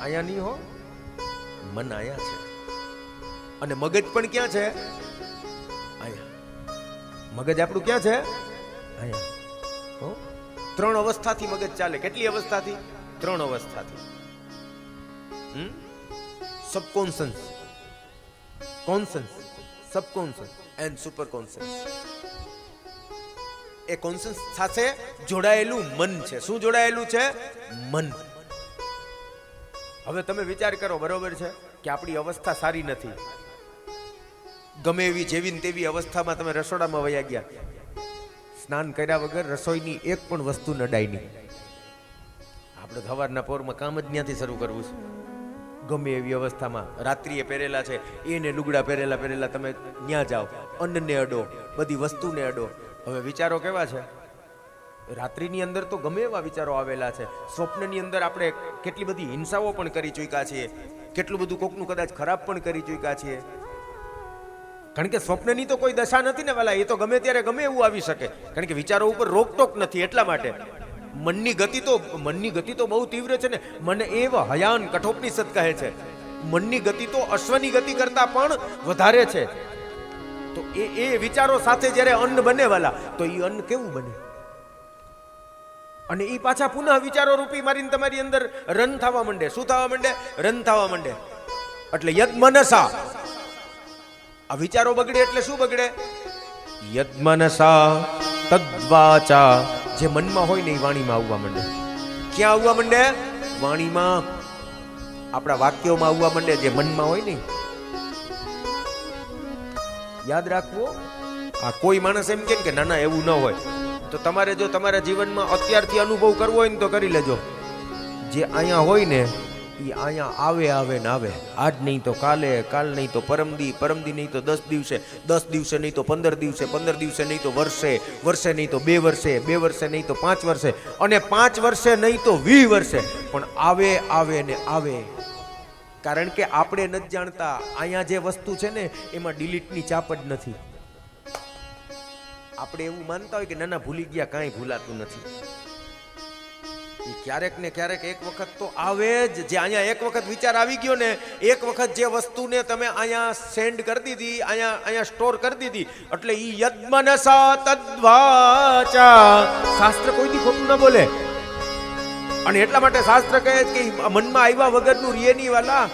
આયા નહીં હો, મન આયા છે. અને મગજ પણ ક્યાં છે? આયા. મગજ આપણું ક્યાં છે? આયા. હો, 3 અવસ્થાથી મગજ ચાલે. કેટલી અવસ્થાથી? 3 અવસ્થાથી. Subconscious, conscious, subconscious and super conscious. એ કોન્શિયસ સાથે જોડાયેલું મન છે. શું જોડાયેલું છે? મન. હવે તમે વિચાર કરો, બરોબર છે કે આપણી અવસ્થા સારી નથી, ગમે એવી જેવી ને તેવી અવસ્થામાં તમે રસોડામાં વયા ગયા, સ્નાન કર્યા વગર રસોઈની એક પણ વસ્તુ નડાય નહીં. આપણે સવારના પોરમાં કામ જ ત્યાંથી શરૂ કરવું છે. ગમે એવી અવસ્થામાં રાત્રિએ પહેરેલા છે એને લુગડા પહેરેલા તમે ત્યાં જાઓ, અન્નને અડો, બધી વસ્તુને અડો. હવે વિચારો કેવા છે? રાત્રિની અંદર તો ગમે એવા વિચારો આવેલા છે. સ્વપ્નની અંદર આપણે કેટલી બધી હિંસાઓ પણ કરી ચૂક્યા છીએ, કેટલું બધું કોકનું કદાચ ખરાબ પણ કરી ચૂક્યા છીએ. કારણ કે સ્વપ્નની તો કોઈ દશા નથી ને વાલા, એ તો ગમે ત્યારે ગમે એવું આવી શકે. કારણ કે વિચારો ઉપર રોકટોક નથી. એટલા માટે મનની ગતિ તો બહુ તીવ્ર છે ને. મને એવ હયાન કઠોપનિષદ કહે છે, મનની ગતિ તો અશ્વની ગતિ કરતા પણ વધારે છે. તો એ વિચારો સાથે જ્યારે અન્ન બને વાલા, તો એ અન્ન કેવું બને? અને એ પાછા પુનઃ વિચારો રૂપી મારીને તમારી અંદર રન થવા માંડે. શું થવા માંડે? રન થવા માંડે. એટલે યદ મનસા. આ વિચારો બગડે એટલે શું બગડે? યદ મનસા તદ્વાચા. જે મનમાં હોય ને એ વાણીમાં આવવા માંડે. ક્યાં આવવા માંડે? વાણીમાં, આપણા વાક્યોમાં આવવા માંડે. જે મનમાં હોય ને યાદ રાખવું. આ કોઈ માણસ એમ કે ના ના એવું ન હોય, તો તમારે જો તમારા જીવનમાં અત્યારથી અનુભવ કરવો હોય ને તો કરી લેજો. જે અહીંયા હોય ને એ અહીંયા આવે ને આવે. આજ નહીં તો કાલે, કાલ નહીં તો પરમદી નહીં તો 10 દિવસે, 10 દિવસે નહીં તો 15 દિવસે, 15 દિવસે નહીં તો વર્ષે, વર્ષે નહીં તો 2 વર્ષે, 2 વર્ષે નહીં તો 5 વર્ષે, અને 5 વર્ષે નહીં તો 20 વર્ષે. પણ આવે ને આવે. કારણ કે આપણે નથી જાણતા અહીંયા જે વસ્તુ છે ને એમાં ડિલીટની ચાપ જ નથી. આપણે એવું માનતા હોય કે નાના ભૂલી ગયા, કાંઈ ભૂલાતું નથી. એ ક્યારેક ને ક્યારેક એક વખત તો આવે જ. જે અહીંયા એક વખત વિચાર આવી ગયો ને, એક વખત જે વસ્તુને તમે અહીંયા સેન્ડ કરી દીધી, અહીંયા સ્ટોર કરી દીધી, એટલે ઈ યદ્મનસા તદ્વાચા, શાસ્ત્ર કોઈથી ખોટું ન બોલે. અને એટલા માટે શાસ્ત્ર કહે છે કે મનમાં આવ્યા વગરનું રીએ ની વાલા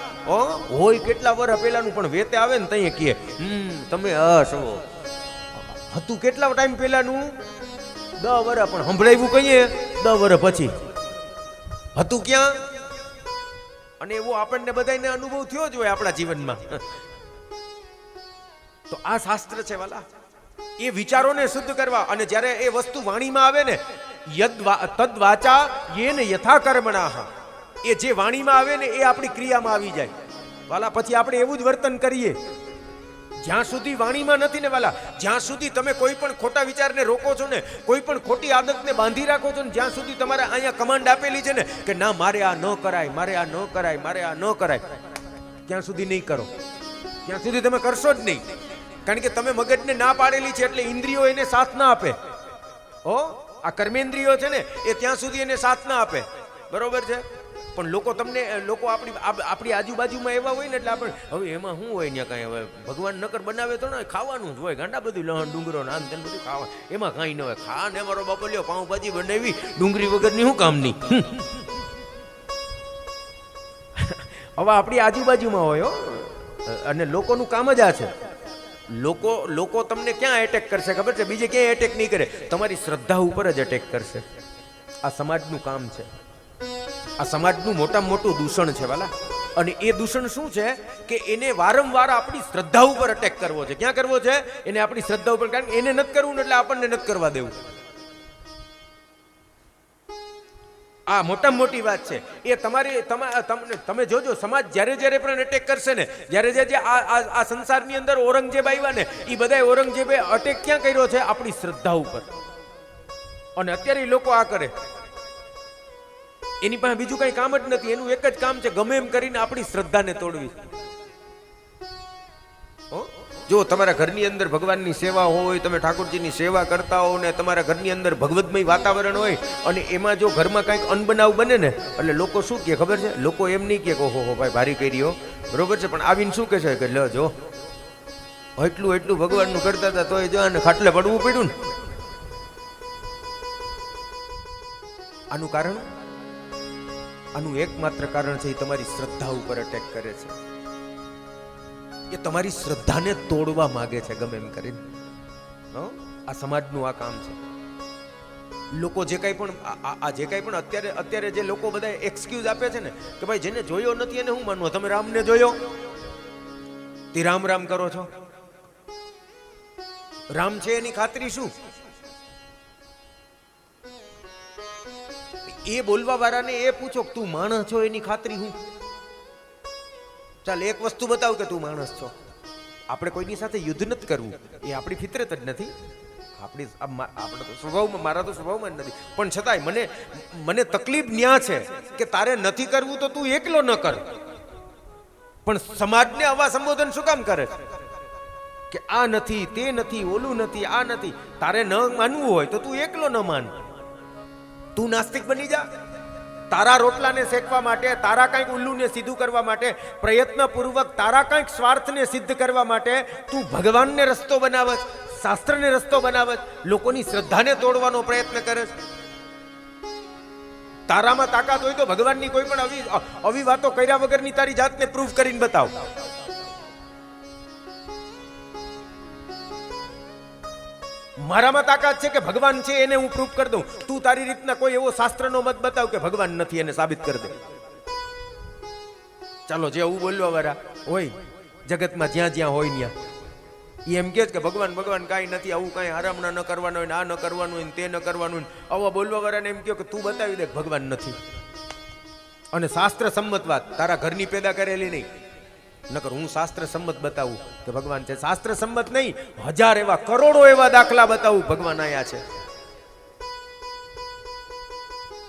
હોય કેટલા વર્ષ પહેલાનું, પણ વેતે આવે ને તઈ કહે તમે હસો હતું કેટલા ટાઈમ પહેલાનું, 10 વર્ષ, પણ સંભળાવ્યું કહીએ 10 વર્ષ પછી હતું ક્યાં. અને એવો આપણને બધાને અનુભવ થયો જ હોય આપણા જીવનમાં. તો આ શાસ્ત્ર છે વાલા, એ વિચારોને શુદ્ધ કરવા. અને જ્યારે એ વસ્તુ વાણીમાં આવે ને, તદ વાચા યેન યથા કર્મણાઃ, એ જે વાણીમાં આવે ને એ આપણી ક્રિયામાં આવી જાય વાલા. પછી આપણે એવું જ વર્તન કરીએ. જ્યાં સુધી વાણીમાં નથી ને વાલા, જ્યાં સુધી તમે કોઈ પણ ખોટા વિચારને રોકો છો ને, કોઈ પણ ખોટી આદતને બાંધી રાખો છો ને, જ્યાં સુધી તમારે અહીંયા કમાન્ડ આપેલી છે ને કે ના મારે આ ન કરાય, મારે આ ન કરાય, મારે આ ન કરાય, ત્યાં સુધી નહીં કરો. ત્યાં સુધી તમે કરશો જ નહીં. કારણ કે તમે મગજને ના પાડેલી છે એટલે ઇન્દ્રિયો એને સાથ ના આપે. આ કર્મેન્દ્રિયો છે ને એ ત્યાં સુધી એને સાથ ના આપે. બરોબર છે. પણ લોકો આપણી આજુબાજુમાં એવા હોય ને એટલે આપણે હવે એમાં શું હોય ત્યાં કાંઈ, હવે ભગવાન નકર બનાવે તો ને ખાવાનું જ હોય, ગાંડા બધું લહણ ડુંગરો નાન તેમ બધું ખાવા, એમાં કાંઈ ન હોય. ખા ને મારો બાપો લ્યો પાઉંભાજી બનાવી ડુંગળી વગરની શું કામની. હવે આપણી આજુબાજુમાં હોય અને લોકોનું કામ જ આ છે. લોકો તમને ક્યાં એટેક કરશે ખબર છે? બીજે ક્યાંય એટેક નહીં કરે, તમારી શ્રદ્ધા ઉપર જ એટેક કરશે. આ સમાજનું કામ છે. આ સમાજનું મોટામાં મોટું દૂષણ છે વાલા. અને એ દૂષણ શું છે કે એને વારંવાર આપણી શ્રદ્ધા ઉપર અટેક કરવો છે. ક્યાં કરવો છે? એને આપણી શ્રદ્ધા ઉપર. કારણ કે એને નથી કરવું એટલે આપણને નથી કરવા દેવું. આ મોટામાં મોટી વાત છે. એ તમે જોજો, સમાજ જ્યારે પણ અટેક કરશે ને, જ્યારે આ સંસારની અંદર ઔરંગઝેબ આવ્યા ને, એ બધા ઔરંગઝેબે અટેક ક્યાં કર્યો છે? આપણી શ્રદ્ધા ઉપર. અને અત્યારે લોકો આ કરે, એની પાસે બીજું કઈ કામ જ નથી. એનું એક જ કામ છે, ગમે એમ કરીને આપણી શ્રદ્ધાને તોડવી. જો તમારા ઘરની અંદર ભગવાનની સેવા હોય, તમે ઠાકોરજીની સેવા કરતા હો ને તમારા ઘરની અંદર ભગવતમય વાતાવરણ હોય, અને એમાં જો ઘરમાં કંઈક અનબનાવ બને ને, એટલે લોકો શું કહે ખબર છે? લોકો એમ નહીં કે ઓહો ભાઈ ભારી કર્યો, બરોબર છે, પણ આવીને શું કહે છે કે લ જો એટલું ભગવાનનું કરતા હતા તોય જો અને ખાટલે પડવું પડ્યું ને. આનું એકમાત્ર કારણ છે, એ તમારી શ્રદ્ધા ઉપર અટેક કરે છે. એ તમારી શ્રદ્ધાને તોડવા માંગે છે ગમે એમ કરીને. આ સમાજનું આ કામ છે. લોકો જે કંઈ પણ અત્યારે જે લોકો બધા એક્સક્યુઝ આપે છે ને કે ભાઈ જેને જોયો નથી એને હું માનવો, તમે રામને જોયો તે રામ કરો છો. રામ છે એની ખાતરી શું? એ બોલવા વાળાને એ પૂછો તું માણસ છો એની ખાતરી હું? ચાલ એક વસ્તુ બતાવ કે તું માણસ છો. આપણે કોઈની સાથે યુદ્ધ નથી કરવું, એ આપણી ફિતરત જ નથી. આપણે તો સ્વભાવમાં, મારા તો સ્વભાવમાં જ નથી. પણ છતાંય મને તકલીફ ન્યા છે કે તારે નથી કરવું તો તું એકલો ન કર. પણ સમાજને આવા સંબોધન શું કામ કરે કે આ નથી, તે નથી, ઓલું નથી, આ નથી. તારે ન માનવું હોય તો તું એકલો ન માન. તું નાસ્તિક બની જા. તારા રોટલાને શેકવા માટે, તારા કંઈક ઉલ્લુને સીધું કરવા માટે, પ્રયત્નપૂર્વક તારા કંઈક સ્વાર્થને સિદ્ધ કરવા માટે તું ભગવાનને રસ્તો બનાવસ, શાસ્ત્રને રસ્તો બનાવસ, લોકોની શ્રદ્ધાને તોડવાનો પ્રયત્ન કરે. તારામાં તાકાત હોય તો ભગવાનની કોઈ પણ આવી વાતો કર્યા વગરની તારી જાતને પ્રૂફ કરીને બતાવ. મારામાં તાકાત છે કે ભગવાન છે એને હું પ્રૂફ કરી દઉં. તું તારી રીતના કોઈ એવો શાસ્ત્રનો મત બતાવ કે ભગવાન નથી, એને સાબિત કરી દે. ચાલો જે એવું બોલવા વાળા હોય જગતમાં જ્યાં હોય ત્યાં એમ કે ભગવાન કાંઈ નથી, આવું કાંઈ આરામના ન કરવાનું હોય, આ ન કરવાનું હોય, તે ન કરવાનું હોય, આવા બોલવા વાળાને એમ કહો કે તું બતાવી દે ભગવાન નથી. અને શાસ્ત્ર સંમત વાત, તારા ઘરની પેદા કરેલી નહીં. નકર હું શાસ્ત્ર સંમત બતાવું કે ભગવાન છે. શાસ્ત્ર સંમત નહીં, 1000 એવા કરોડો એવા દાખલા બતાવું ભગવાન આયા છે.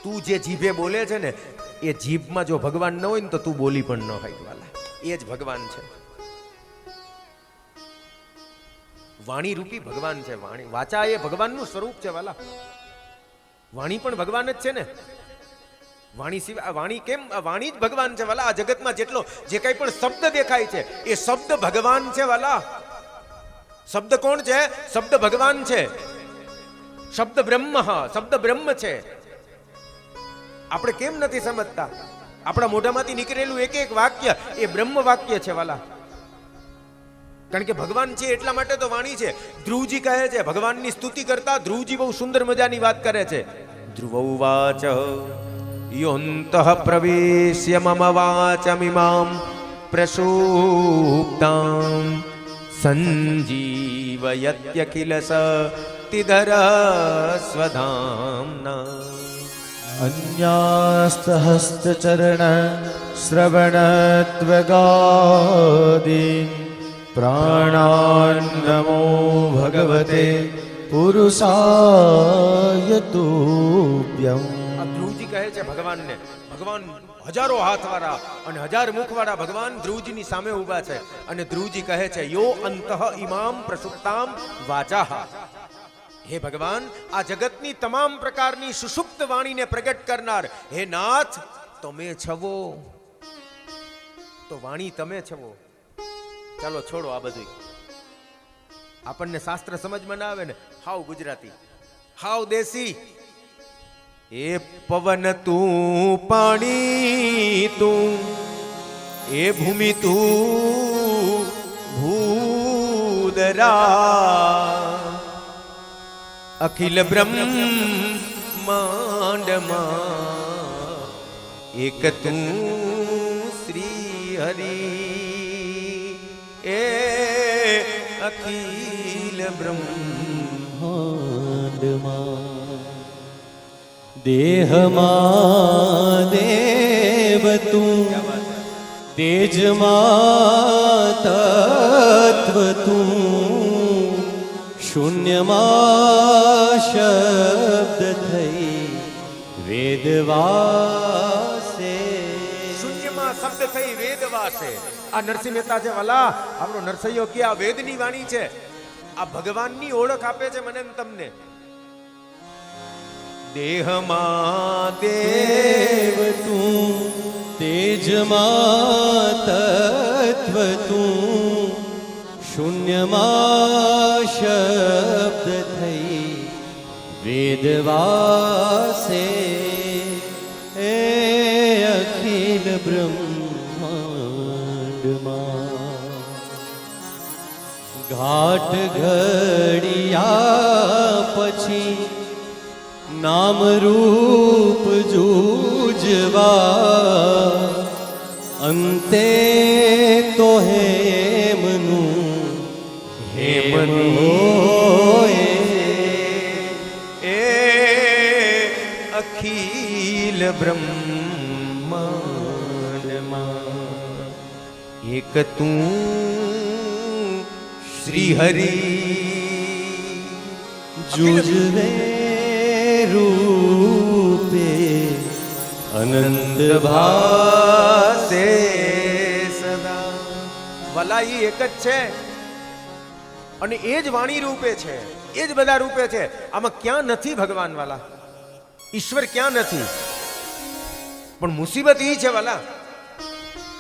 તું જે જીભે બોલે છે ને એ જીભમાં જો ભગવાન ન હોય ને તો તું બોલી પણ ન હોય વાલા. એ જ ભગવાન છે. વાણી રૂપી ભગવાન છે. વાણી વાચા એ ભગવાનનું સ્વરૂપ છે વાલા. વાણી પણ ભગવાન જ છે ને. વાણી સિવાય વાણી કેમ? વાણી જ ભગવાન છે વાલા. આ જગતમાં જેટલો જે કંઈ પણ શબ્દ દેખાય છે એ શબ્દ ભગવાન છે વાલા. શબ્દ કોણ છે? શબ્દ ભગવાન છે. શબ્દ બ્રહ્મ, શબ્દ બ્રહ્મ છે. આપણે કેમ નથી સમજતા? આપણા મોઢામાંથી નીકળેલું એક એક વાક્ય એ બ્રહ્મ વાક્ય છે વાલા. કારણ કે ભગવાન છે એટલા માટે તો વાણી છે. ધ્રુવજી કહે છે, ભગવાનની સ્તુતિ કરતા ધ્રુવજી બહુ સુંદર મજાની વાત કરે છે. ધ્રુવૌવાચ યોऽन्तઃ પ્રવેશ્ય મમ વાચમિમાં પ્રસુપ્તાં સંજીવયત્યખિલ શક્તિધર સ્વધામ્ના. अन्यास्तहस्तचरण श्रवणत्वगादीन् प्राणान्नमो भगवते पुरुषाय तुभ्यम्. આ ધ્રુવજી કહે છે ભગવાનને. ભગવાન હજારો હાથવાળા અને હજાર મુખવાળા ભગવાન ધ્રુવજીની સામે ઊભા છે અને ધ્રુવજી કહે છે યો અંતઃ ઇમામ પ્રસુપ્તામ વાચાહ. હે ભગવાન, આ જગતની તમામ પ્રકારની સુષુપ્ત વાણીને પ્રગટ કરનાર હે નાથ, તમે છવો. તો વાણી તમે છવો. ચાલો છોડો આ બધું. આપણને શાસ્ત્ર સમજમાં ના આવે ને, હાવ ગુજરાતી, હાવ દેશી. એ પવન તું, પાણી તું, એ ભૂમિ તું ભૂદરા, અખિલ બ્રહ્માંડમાં એક તું શ્રી હરિ. એ અખિલ બ્રહ્માંડમાં દેહમાં દેવ તું, તેજમાં તત્વ તું, શૂન્યમાં શબ્દ થઈ વેદવાસે. શૂન્યમાં શબ્દ થઈ વેદવાસે. આ નરસિંહ મહેતા છે વાલા, આપણો નરસૈયો કે આ વેદની વાણી છે. આ ભગવાનની ઓળખ આપે છે મને ને તમને. દેહમાં દેવ તું, તેજમાં તત્વ તું, શૂન્યમાં શબ્દ થઈ વેદવાસે. એ અખિલ બ્રહ્માંડમાં ઘાટ ઘડિયા પછી નામ રૂપ જૂજવા, અંતે તો હેમનું હેમન હોય. એ અખિલ બ્રહ્માંડમાં એક તું શ્રી હરિ. જુજવે રૂપે અનંત ભાસે સદા. વલા ઈ એક જ છે અને એ જ વાણી રૂપે છે, એ જ બધા રૂપે છે. આમાં ક્યાં નથી ભગવાન વાલા? ઈશ્વર ક્યાં નથી? પણ મુસીબત ઈ છે વાલા,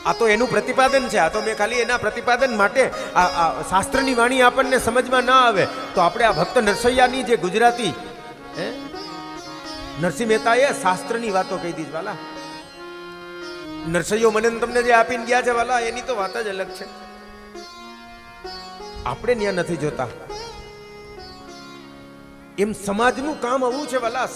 આ તો એનું પ્રતિપાદન છે. આ તો મેં ખાલી એના પ્રતિપાદન માટે આ શાસ્ત્રની વાણી આપણને સમજમાં ના આવે તો આપણે આ ભક્ત નરસૈયાની જે ગુજરાતી નરસિંહ મહેતાએ શાસ્ત્રની વાતો કહી દીધી વાલા. નરસૈયો મને તમને જે આપીને ગયા છે વાલા, એની તો વાત જ અલગ છે. આપણે ત્યાં નથી જોતા. એમ સમાજનું કામ આવું છે વાલા.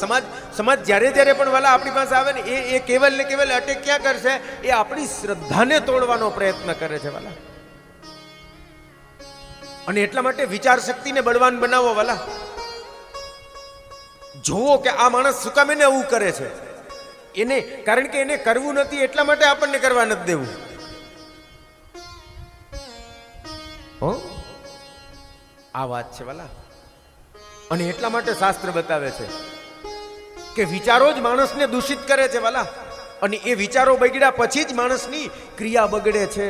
સમાજ જ્યારે જ્યારે પણ વાલા આપણી પાસે આવે ને એ કેવલ ને કેવલ અટેક ક્યાં કરશે? એ આપણી શ્રદ્ધાને તોડવાનો પ્રયત્ન કરે છે વાલા. અને એટલા માટે વિચાર શક્તિને બળવાન બનાવો વાલા. જોવો કે આ માણસ શું કામ એને આવું કરે છે. એને કારણ કે એને કરવું નથી એટલા માટે આપણને કરવા નથી દેવું. આ વાત છે વાલા. અને એટલા માટે શાસ્ત્ર બતાવે છે કે વિચારો જ માણસને દૂષિત કરે છે વાલા. અને એ વિચારો બગડ્યા પછી જ માણસની ક્રિયા બગડે છે.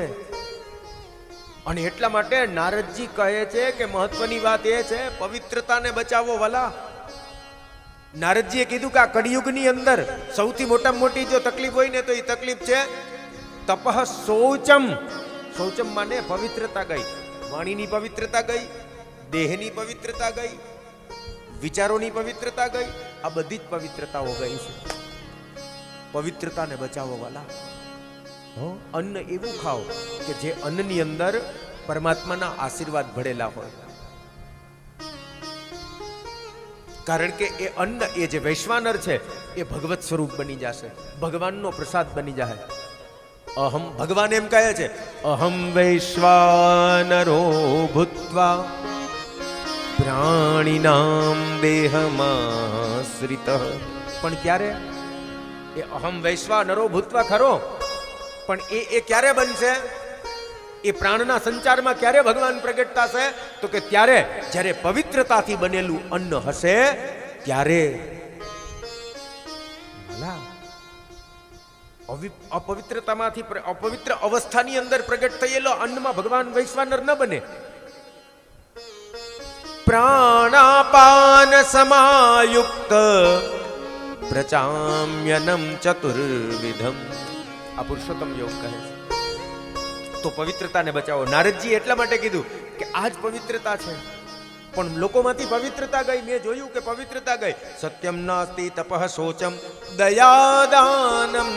અને એટલા માટે નારદજી કહે છે કે મહત્વની વાત એ છે પવિત્રતાને બચાવો વાલા. નારદજીએ કીધું કે આ કળિયુગની અંદર સૌથી મોટામાં મોટી જો તકલીફ હોય ને તો એ તકલીફ છે તપઃ શૌચમ. શૌચમ માને પવિત્રતા ગઈ, વાણીની પવિત્રતા ગઈ, દેહની પવિત્રતા ગઈ, વિચારોની પવિત્રતા ગઈ, આ બધી જ પવિત્રતાઓ ગઈ છે. પવિત્રતાને બચાવો વાલા. અન્ન એવું ખાઓ કે જે અન્નની અંદર પરમાત્માના આશીર્વાદ ભળેલા હોય. કારણ કે એ અન્ન, એ જે વૈશ્વાનર છે એ ભગવત સ્વરૂપ બની જશે, ભગવાનનો પ્રસાદ બની જાય. અહમ, ભગવાન એમ કહે છે અહમ વૈશ્વાનરો ભૂત્વા પ્રાણીનામ દેહમાશ્રિતઃ. પણ ક્યારે? એ અહમ વૈશ્વાનરો ભૂત્વા ખરો, પણ એ ક્યારે બનશે? એ પ્રાણના સંચારમાં ક્યારે ભગવાન પ્રગટ થશે? તો કે ત્યારે જ્યારે પવિત્રતાથી બનેલું અન્ન હશે ત્યારે. અપવિત્રતામાંથી, અપવિત્ર અવસ્થાની અંદર પ્રગટ થયેલો અન્નમાં ભગવાન વૈશ્વાનર ન બને. પ્રાણાપાન સમાયુક્ત પ્રચામ્યનમ ચતુર્વિધમ. આ પુરુષોત્તમ યોગ કહે છે. તો પવિત્રતાને બચાવો. નારદજી એટલા માટે કીધું કે આ જ પવિત્રતા છે. પણ લોકોમાંથી પવિત્રતા ગઈ. મેં જોયું કે પવિત્રતા ગઈ. સત્યમ નાસ્તિ તપઃ શોચમ દયાદાનમ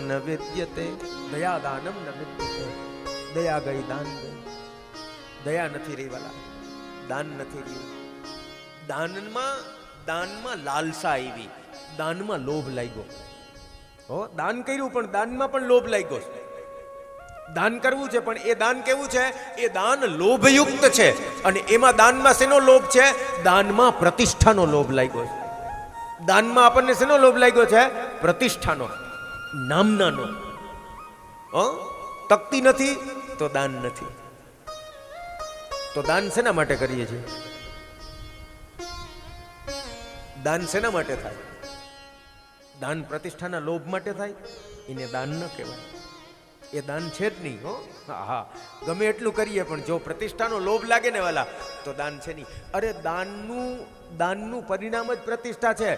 ન વિદ્યતે. દયાદાનમ ન વિદ્યતે. દયા ગઈ, દાન ગઈ. દયા નથી રહી વાલા, દાન નથી રહ્યું. દાનમાં લાલસા આવી, દાનમાં લોભ લાગ્યો. હો, દાન કર્યું પણ દાનમાં પણ લોભ લાગ્યો. દાન કરવું છે પણ એ દાન કેવું છે? એ દાન લોભયુક્ત છે. અને એમાં દાનમાં શેનો લોભ છે? દાનમાં પ્રતિષ્ઠાનો લોભ લાગ્યો છે. દાનમાં આપણને શેનો લોભ લાગ્યો છે? પ્રતિષ્ઠાનો, નામનાનો. તકતી નથી તો દાન નથી. તો દાન શેના માટે કરીએ છીએ? દાન શેના માટે થાય? દાન પ્રતિષ્ઠાના લોભ માટે થાય. એને દાન ન કહેવાય. એ દાન છે જ નહીં. હા, ગમે એટલું કરીએ પણ જો પ્રતિષ્ઠાનો લોભ લાગે ને વાલા તો દાન છે નહીં. અરે દાનનું પરિણામ જ પ્રતિષ્ઠા છે.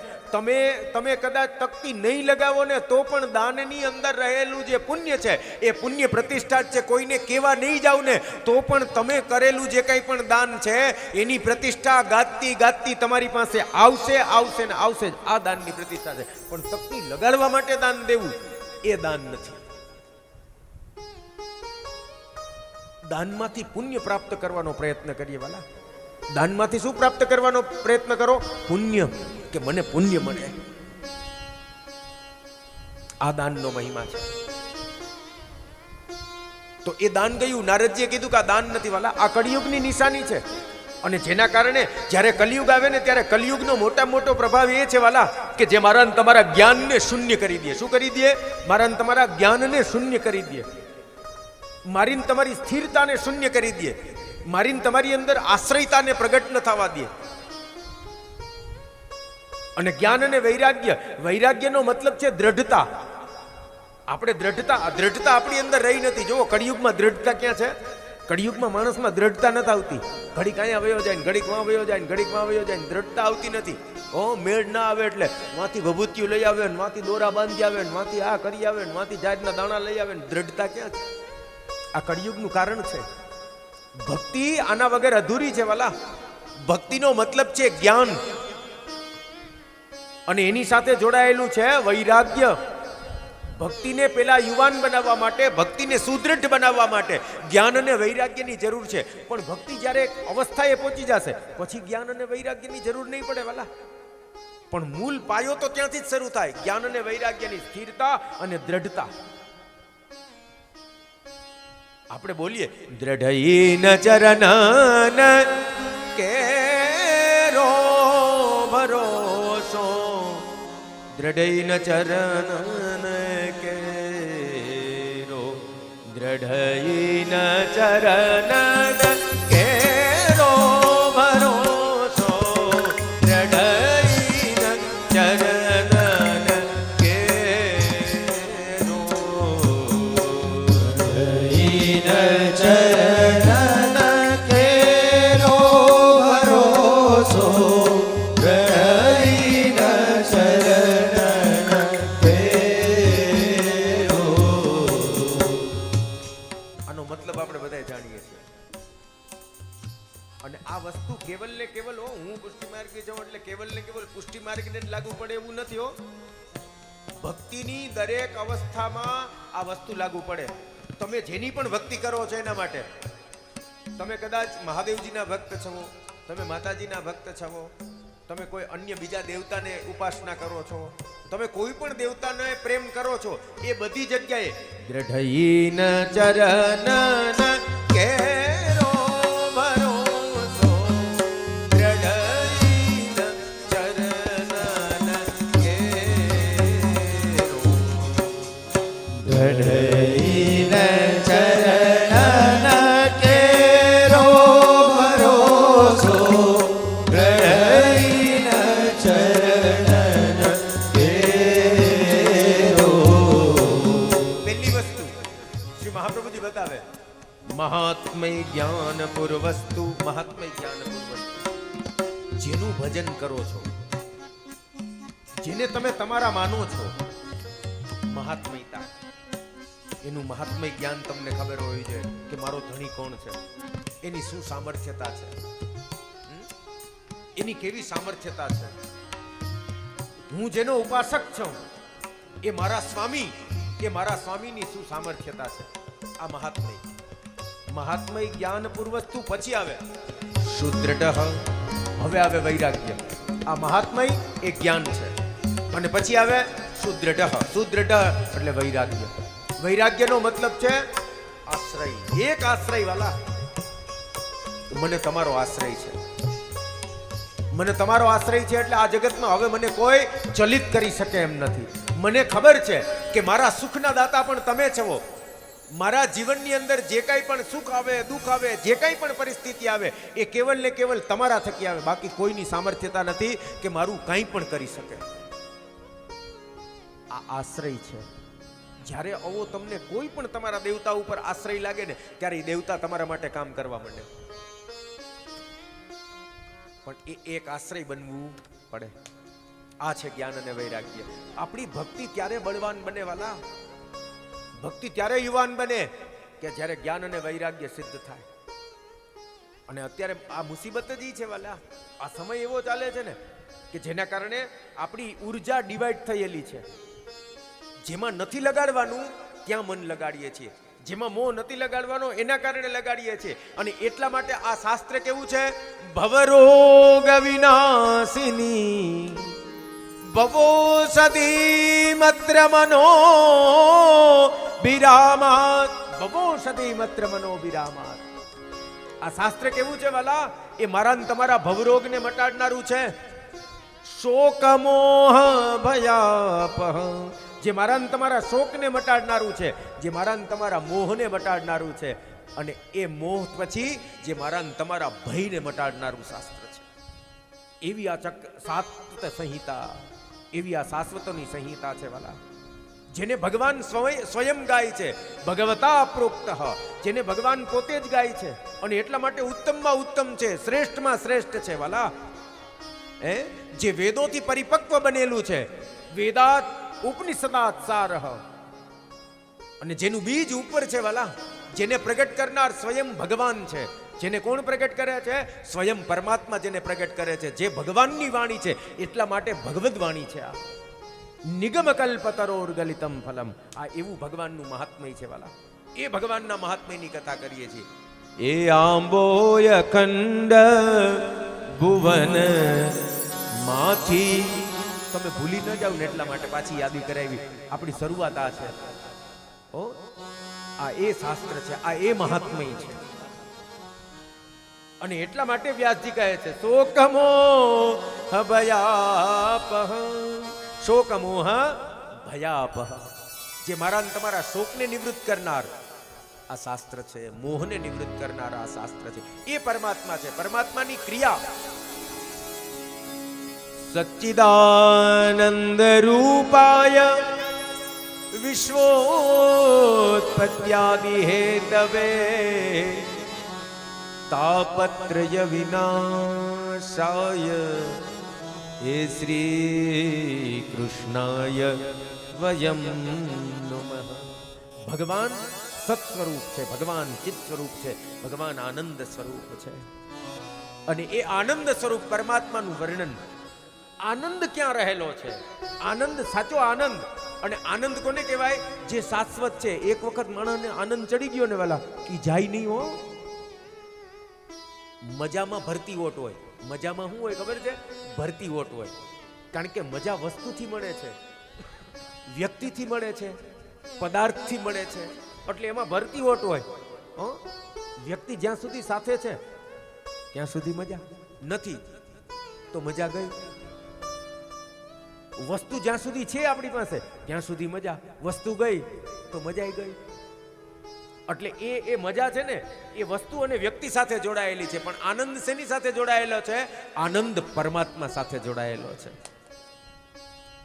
તમે કદાચ તકતી નહીં લગાવો ને તો પણ દાનની અંદર રહેલું જે પુણ્ય છે એ પુણ્ય પ્રતિષ્ઠા જ છે. કોઈને કહેવા નહીં જાવ ને તો પણ તમે કરેલું જે કંઈ પણ દાન છે એની પ્રતિષ્ઠા ગાતી તમારી પાસે આવશે ને આવશે જ. આ દાનની પ્રતિષ્ઠા છે. પણ તકતી લગાડવા માટે દાન દેવું એ દાન નથી. દાનમાંથી પુણ્ય પ્રાપ્ત કરવાનો પ્રયત્ન કરીએ વાલા. દાનમાંથી શું પ્રાપ્ત કરવાનો પ્રયત્ન કરો? પુણ્ય, કે મને પુણ્ય મળે. આ દાનનો મહિમા છે. તો એ દાન ગયું. નારદજીએ કીધું કે આ દાન નથી વાલા, આ કળિયુગની નિશાની છે. અને જેના કારણે જ્યારે કલિયુગ આવે ને ત્યારે કલિયુગનો મોટામાં મોટો પ્રભાવ એ છે વાલા કે જે મારા તમારા જ્ઞાનને શૂન્ય કરી દે. શું કરી દે? મારા તમારા જ્ઞાનને શૂન્ય કરી દે. મારીને તમારી સ્થિરતાને શૂન્ય કરી દે. મારીને તમારી અંદર આશ્રયતાને પ્રગટ ન થવા દે. અને જ્ઞાન અને વૈરાગ્યનો મતલબ છે દ્રઢતા. આપણે દ્રઢતા આપણી અંદર રહી નથી. જુઓ, કળિયુગમાં દ્રઢતા ક્યાં છે? કળિયુગમાં માણસમાં દ્રઢતા નથી આવતી. ઘડીક અહીંયા વયો જાય ને ઘડીક માં વયો જાય ને ઘડીક માં વયો જાય ને દ્રઢતા આવતી નથી. મેળ ના આવે એટલે માંથી ભભૂતિયું લઈ આવે ને માંથી દોરા બાંધી આવે ને માંથી આ કરી આવે ને માંથી જાતના દાણા લઈ આવે ને દ્રઢતા ક્યાં છે? આ કળિયુગનું કારણ છે. ભક્તિ આના વગર અધૂરી છે વાલા. ભક્તિનો મતલબ છે જ્ઞાન અને એની સાથે જોડાયેલું છે વૈરાગ્ય. ભક્તિને પેલા યુવાન બનાવવા માટે, ભક્તિને સુદૃઢ બનાવવા માટે જ્ઞાન અને વૈરાગ્યની જરૂર છે. પણ ભક્તિ જ્યારે અવસ્થાએ પહોંચી જશે પછી જ્ઞાન અને વૈરાગ્યની જરૂર નહીં પડે વાલા. પણ મૂળ પાયો તો ત્યાંથી જ શરૂ થાય. જ્ઞાન અને વૈરાગ્યની સ્થિરતા અને દ્રઢતા. આપણે બોલીએ દ્રઢઈન ચરણન કેરો ભરોસો. દ્રઢઈન ચરણન કેરો. દ્રઢઈન ચરણન કેરો ભરોસો. દ્રઢઈન ચરણન કેરો. ચરણ કેરો ભરોસો. દ્રઢઈન અને આ વસ્તુ કેવલ ને કેવલ હું પુષ્ટિ માર્ગે જાઉં એટલે કેવલ ને કેવલ પુષ્ટિ માર્ગને જ લાગુ પડે એવું નથી હો. ભક્તિની દરેક અવસ્થામાં આ વસ્તુ લાગુ પડે. તમે જેની પણ ભક્તિ કરો છો એના માટે, તમે કદાચ મહાદેવજીના ભક્ત છો, તમે માતાજીના ભક્ત છો, તમે કોઈ અન્ય બીજા દેવતાને ઉપાસના કરો છો, તમે કોઈ પણ દેવતાને પ્રેમ કરો છો, એ બધી જગ્યાએ દ્રઢઈન ચરણન કેરો ભરોસો, દ્રઢઈન ચરણન કેરો, દ્રઢઈન ચરણન કેરો ભરોસો, દ્રઢઈન ચરણન કેરો. પહેલી વસ્તુ શ્રી મહાપ્રભુજી બતાવે, મહાત્મય જ્ઞાન પૂર્વસ્તુ, મહાત્મય જ્ઞાન પૂર્વસ્તુ. જેનું ભજન કરો છો, જેને તમે તમારા માનો છો, મહાત્મયતા, એનું મહાત્મય જ્ઞાન તમને ખબર હોવી જોઈએ કે મારો ધણી કોણ છે, એની શું સામર્થ્યતા છે, એની કેવી સામર્થ્યતા છે. હું જેનો ઉપાસક છું એ મારા સ્વામી, એ મારા સ્વામીની શું સામર્થ્યતા છે. આ મહાત્મય જ્ઞાન પૂર્વસ્તુ. પછી આવે સુદૃઢ, હવે આવે વૈરાગ્ય. આ મહાત્મય એ જ્ઞાન છે. અને પછી આવે સુદૃઢ. સુદૃઢ એટલે વૈરાગ્ય. વૈરાગ્યનો મતલબ છે આશ્રય. એક આશ્રય વાલા, મને તમારો આશ્રય છે, મને તમારો આશ્રય છે એટલે આ જગતમાં હવે મને કોઈ ચલિત કરી શકે એમ નથી. મને ખબર છે કે મારા સુખના દાતા પણ તમે છો. મારા જીવનની અંદર જે કાંઈ પણ સુખ આવે, દુઃખ આવે, જે કાંઈ પણ પરિસ્થિતિ આવે, એ કેવલ ને કેવલ તમારા થકી આવે. બાકી કોઈની સામર્થ્યતા નથી કે મારું કાંઈ પણ કરી શકે. આ આશ્રય છે. જ્યારે આવો તમને કોઈ પણ તમારા દેવતા ઉપર આશ્રય લાગે ને, ત્યારે એ દેવતા તમારા માટે કામ કરવા માંડે. પણ એ એક આશ્રય બનવું પડે. આ છે જ્ઞાન અને વૈરાગ્ય. આપણી ભક્તિ ત્યારે બળવાન બને વાલા, ભક્તિ ત્યારે યુવાન બને કે જ્યારે જ્ઞાન અને વૈરાગ્ય સિદ્ધ થાય. અને અત્યારે આ મુસીબત જ છે વાલા, આ સમય એવો ચાલે છે ને કે જેના કારણે આપણી ઉર્જા ડિવાઈડ થયેલી છે. જેમાં નથી લગાડવાનું ત્યાં મન લગાડીએ છીએ, જેમાં મોહ નથી લગાડવાનો એના કારણે લગાડીએ છીએ. અને એટલા માટે આ શાસ્ત્ર કેવું છે, ભવરોગ વિનાશિની ભવો સદી મત્ર મનો વિરામાત, ભવો સદી મત્ર મનો વિરામાત. આ શાસ્ત્ર કેવું છે વાલા, એ મારા ને તમારા ભવરોગને મટાડનારું છે. શોક મોહ ભયાપહ, જે મારા ને તમારા શોકને મટાડનારું છે, જે મારા ને તમારા મોહને મટાડનારું છે. અને એ મોહ પછી જે મારા ને તમારા ભયને મટાડનારું શાસ્ત્ર છે. એવી આ સાત સંહિતા, એવી આ શાશ્વતની સંહિતા છે વાલા. જેને ભગવાન સ્વયં ગાય છે, ભગવતા પ્રોક્ત, જેને ભગવાન પોતે જ ગાય છે. અને એટલા માટે ઉત્તમમાં ઉત્તમ છે, શ્રેષ્ઠમાં શ્રેષ્ઠ છે વાલા. જે વેદોથી પરિપક્વ બનેલું છે, વેદાત ઉપનિષદાત સારહ. અને જેનું બીજ ઉપર છે વાલા, જેને પ્રગટ કરનાર સ્વયં ભગવાન છે. જેને કોણ પ્રગટ કરે છે? સ્વયં પરમાત્મા જેને પ્રગટ કરે છે, જે ભગવાનની વાણી છે. એટલા માટે ભગવદ વાણી છે આ. નિગમ કલ્પતરોર ગલિતમ ફલમ. આ એવું ભગવાનનું મહાત્મય છે વાલા. એ ભગવાનના મહાત્મયની કથા કરીએ છીએ. એ આંબોય ખંડ ભુવન માંથી, તમે ભૂલી ન જાવ ને એટલા માટે પાછી યાદી કરાવી. આપણી શરૂઆત આ છે. ઓ આ એ શાસ્ત્ર છે, આ એ મહાત્મય છે. અને એટલા માટે વ્યાસજી કહે છે શોકમોહ ભયાપહ, શોકમોહ ભયાપહ. જે મારા ને તમારા શોકને નિવૃત્ત કરનાર આ શાસ્ત્ર છે, મોહને નિવૃત્ત કરનાર આ શાસ્ત્ર છે. એ પરમાત્મા છે, પરમાત્માની ક્રિયા. સચ્ચિદાનંદ રૂપાય વિશ્વોત્પત્યાદિ હેતવે તાપત્રય વિનાશાય હે શ્રી કૃષ્ણાય વયમ નમઃ. ભગવાન સત સ્વરૂપ છે, ભગવાન ચિત સ્વરૂપ છે, ભગવાન આનંદ સ્વરૂપ છે. અને એ આનંદ સ્વરૂપ પરમાત્માનું વર્ણન. આનંદ ક્યાં રહેલો છે? આનંદ, સાચો આનંદ. અને આનંદ કોને કહેવાય? જે શાશ્વત છે. એક વખત માણસને આનંદ ચડી ગયો ને વાલા, કે જાય નહીં હો. મજામાં ભરતી ઓટ હોય. મજામાં શું હોય ખબર છે? ભરતી ઓટ હોય. કારણ કે મજા વસ્તુથી મળે છે, વ્યક્તિથી મળે છે, પદાર્થથી મળે છે, એટલે એમાં ભરતી ઓટ હોય. વ્યક્તિ જ્યાં સુધી સાથે છે ત્યાં સુધી મજા, નથી તો મજા ગઈ. વસ્તુ જ્યાં સુધી છે આપણી પાસે ત્યાં સુધી મજા, વસ્તુ ગઈ તો મજા ગઈ. એટલે એ મજા છે ને એ વસ્તુ અને વ્યક્તિ સાથે જોડાયેલી છે. પણ આનંદ શેની સાથે જોડાયેલો છે? આનંદ પરમાત્મા સાથે જોડાયેલો છે.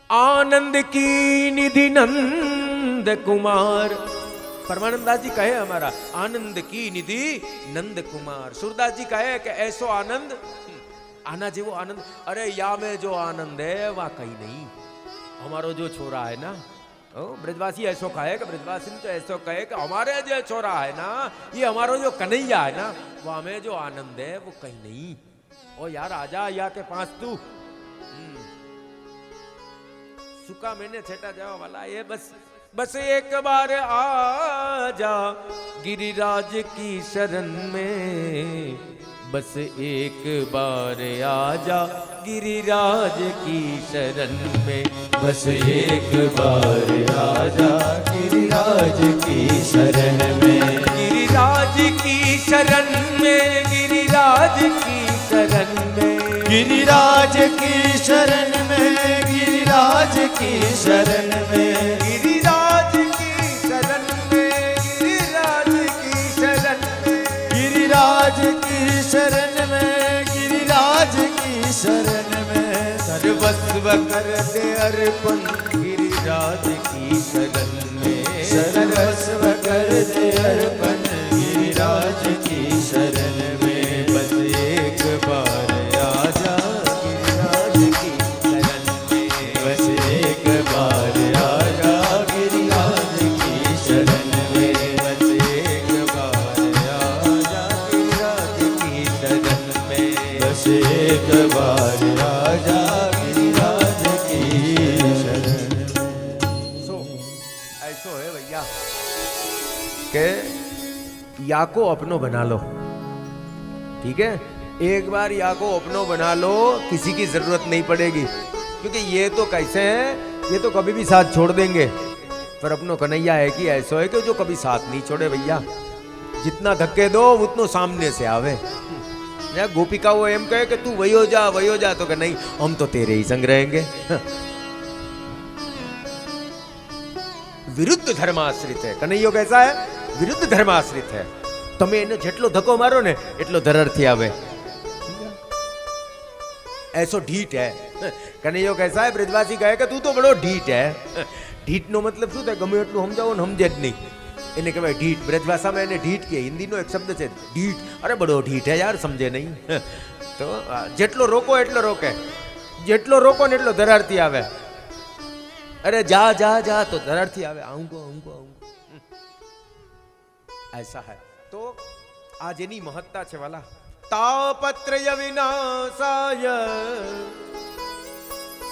આનંદ કી નિધિ નંદ કુમાર. પરમાનંદાસજી કહે અમારા, આનંદ કી નિધિ નંદ કુમાર. સુરદાસજી કહે કે એસો આનંદ, આના જેવો આનંદ, અરે યા में जो आनंद है वहाँ कहीं नहीं. हमारो जो छोरा है ना, ब्रजवासी ऐसो कहे कि ब्रजवासी तो ऐसो कहे कि हमारे जो छोरा है ना, ये हमारो जो कन्हैया है ना, वहाँ में जो आनंद है वो कहीं नहीं. ओ यार आजा या के पास तू. सुका मैंने छेटा जावा वाला ये बस एक बार आजा गिरिराज की शरण में. बस एक बार आजा गिरिराज की शरण में. बस एक बार आजा गिरिराज की शरण में. गिरिराज की शरण में, गिरिराज की शरण में, गिरिराज की शरण में, गिरिराज की शरण में, गिरिराज की शरण में, गिरिराज की शरण में, गिरिराज की शरण में, गिरिराज की शरण में. सर्वस्व कर दे अर्पण गिरिराज की शरण में. सर्वस्व कर दे अर्पण गिरिराज की शरण में. बस एक बार आजा गिरिराज की शरण में. बस एक बार आजा गिरिराज की शरण में. बस एक बार आजा गिरिराज की शरण में. बस एक बार आजा गिरिराज की शरण में. सो ऐसो है भैया के या को अपनो बना लो. ठीक है, एक बार या को अपनो बना लो, किसी की जरूरत नहीं पड़ेगी. क्योंकि ये तो कैसे हैं, ये तो कभी भी साथ छोड़ देंगे. पर अपनो कन्हैया है कि ऐसा है कि जो कभी साथ नहीं छोड़े भैया. जितना धक्के दो उतनो सामने से आवे. गोपिकाओ एम कहे कि तू वयो जा, तो कि नहीं हम तो तेरे ही संग रहेंगे. વિરુદ્ધ ધર્માશ્રિત है. કનૈયો कैसा है? વિરુદ્ધ ધર્માશ્રિત है. તમે એને જેટલો ધક્કો મારો ને એટલો ધરરથી આવે. ऐसो ढीठ है. કનૈયો कैसा है? ब्रजवासी કહે કે તું તો બડો ઢીઠ है. ઢીઠનો મતલબ શું થાય? ગમે એટલું સમજાવો ને સમજે જ નહીં, એને કહેવાય ઢીઠ. બ્રજભાષામાં એને ઢીઠ કહે. હિન્દીનો એક શબ્દ છે ઢીઠ. અરે બડો ઢીઠ है યાર, સમજે નહીં. તો જેટલો રોકો એટલો રોકે, જેટલો રોકો ને એટલો ધરારથી આવે. अरे जा जा जा तो धरती आवे. आऊंगा. ऐसा है. तो आज एनी महत्ता छे वाला. तापत्रय विनाशाय.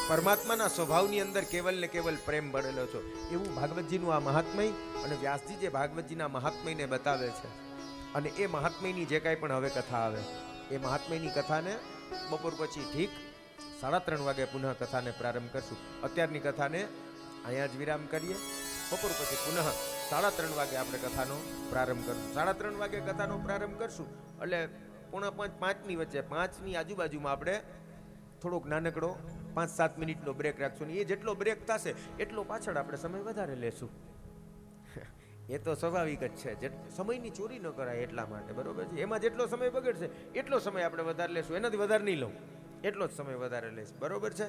પરમાત્માના સ્વભાવની અંદર કેવલ ને કેવલ પ્રેમ ભરેલો છો, એવું ભાગવતજીનું આ મહાત્મય અને વ્યાસજી જે ભાગવતજીના મહાત્મયને બતાવે છે. અને એ મહાત્મયની જે કાંઈ પણ હવે કથા આવે, એ મહાત્મયની કથાને બપોર પછી ઠીક 3:30 વાગે પુનઃ કથાને પ્રારંભ કરશું. અત્યારની કથાને અહીંયા જ વિરામ કરીએ. બપોર પછી પુનઃ 3:30 વાગે આપણે કથાનો પ્રારંભ કરશું. 3:30 વાગે કથાનો પ્રારંભ કરશું એટલે 4:45 ની વચ્ચે, 5ની આજુબાજુમાં આપણે થોડોક નાનકડો 5-7 મિનિટનો બ્રેક રાખશું. ને એ જેટલો બ્રેક થશે એટલો પાછળ આપણે સમય વધારે લેશું. એ તો સ્વાભાવિક જ છે. સમયની ચોરી ન કરાય એટલા માટે, બરોબર છે. એમાં જેટલો સમય બગડશે એટલો સમય આપણે વધારે લેશું. એનાથી વધારે નહીં લઉં, એટલો જ સમય વધારે લઈશ, બરોબર છે.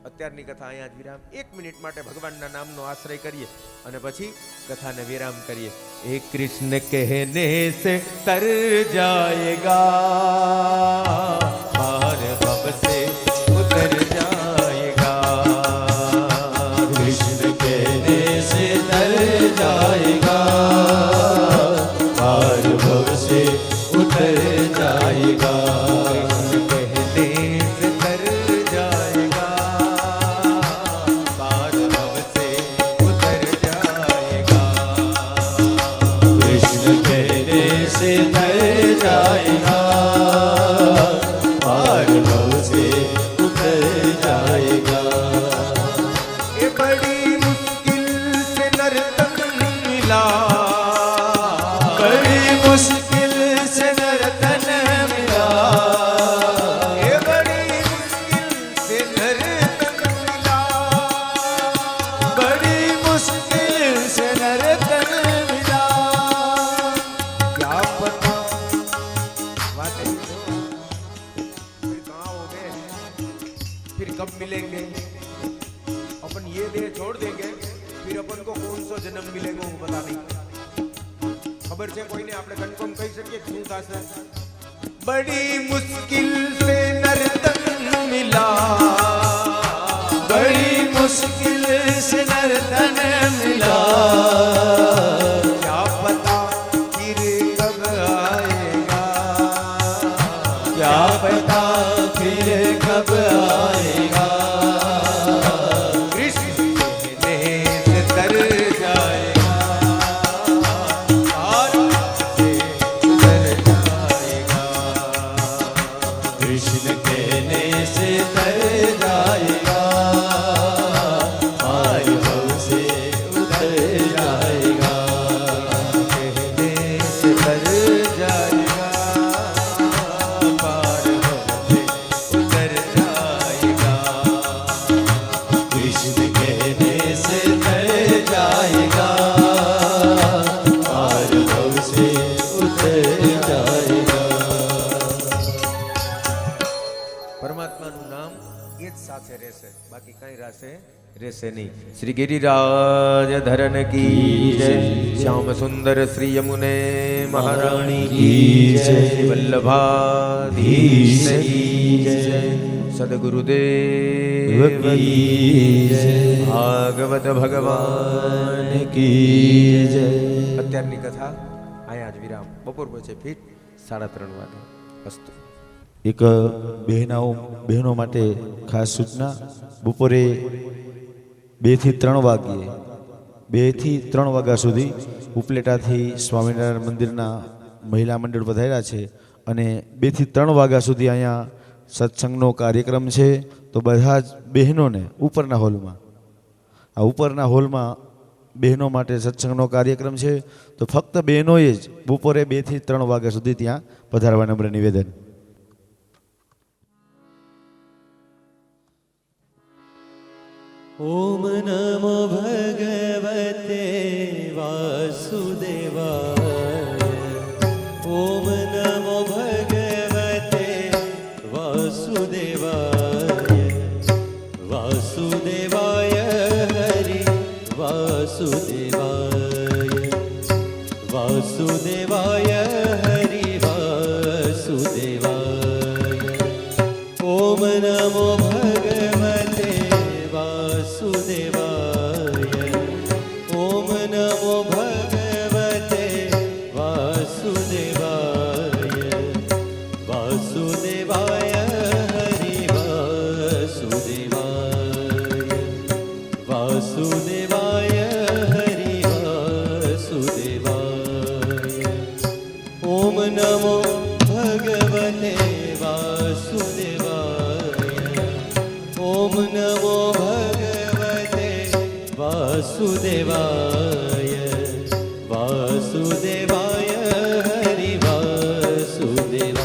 અત્યારની કથા અહીંયા જ વિરામ. 1 મિનિટ માટે ભગવાનના નામનો આશ્રય કરીએ અને પછી કથાને વિરામ કરીએ. એ કૃષ્ણ કહેને સે તર જાયેગા, પાર ભવ સે ઉતર જાયેગા. कृष्ण कहने से तर जाएगा, पार भव से उतर जाएगा. कब मिलेंगे, अपन ये देह छोड़ देंगे, फिर अपन को कौन सा जन्म मिलेगा वो पता नहीं। खबर છે કોઈને? આપણે કન્ફર્મ કહી શકીએ કે શું થશે? बड़ी मुश्किल से नर्तन मिला, बड़ी मुश्किल से नर्तन मिला, क्या पता फिर कब आएगा, क्या पता फिर कब आएगा, कृष्ण ने से तर जाएगा, और से तर जाएगा, कृष्ण कहने से तर जाएगा, पार भव से उतर जाएगा, कहने से तर जाएगा, पार भव से उतर जाएगा, कृष्ण कहने से तर जाएगा, पार भव से उतर जाएगा। પરમાત્માનું નામ એ જ સાથે રહેશે, બાકી કઈ રહેશે નહીં। શ્રી ગિરિરાજ ધરન की जय, श्याम सुंदर श्री यमुने महारानी की जय, श्री वल्लभाधीश की जय, सदगुरुदेव की जय, भागवत भगवान की जय। અત્યારની કથા અહીંયા જ વિરામ, બપોર પછી ફીટ 3:30 વાગે અસ્તુ। એક બહેનો માટે ખાસ સૂચના, બપોરે 2 થી 3 વાગ્યે 2 થી 3 વાગ્યા સુધી ઉપલેટાથી સ્વામિનારાયણ મંદિરના મહિલા મંડળ પધાર્યા છે અને 2 થી 3 વાગ્યા સુધી અહીંયા સત્સંગનો કાર્યક્રમ છે। તો બધા જ બહેનોને ઉપરના હોલમાં બહેનો માટે સત્સંગનો કાર્યક્રમ છે, તો ફક્ત બહેનોએ જ બપોરે 2 થી 3 વાગ્યા સુધી ત્યાં પધારવા નમ્ર નિવેદન। ओम नमो भगवते वासुदेवाय, ओम नमो भगवते वासुदेवाय, वासुदेवाय हरि वासुदेवाय, वासुदेवाय हरि वासुदेवाय, ओम नमो भगवते वासुदेवाय, ओम नमो भगवते वासुदेवाय, वासुदेवाय हरि वासुदेवाय, वासुदेवाय हरि वासुदेवाय, ओम नमो भगवते वासुदेवाय, ओम नमो भगवते वासुदेवाय, वासुदेवाय हरि वासुदेवाय,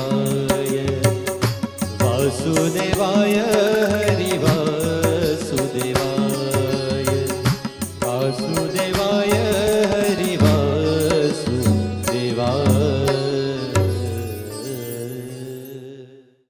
वासुदेवाय हरि वासुदेवाय, वासुदेवाय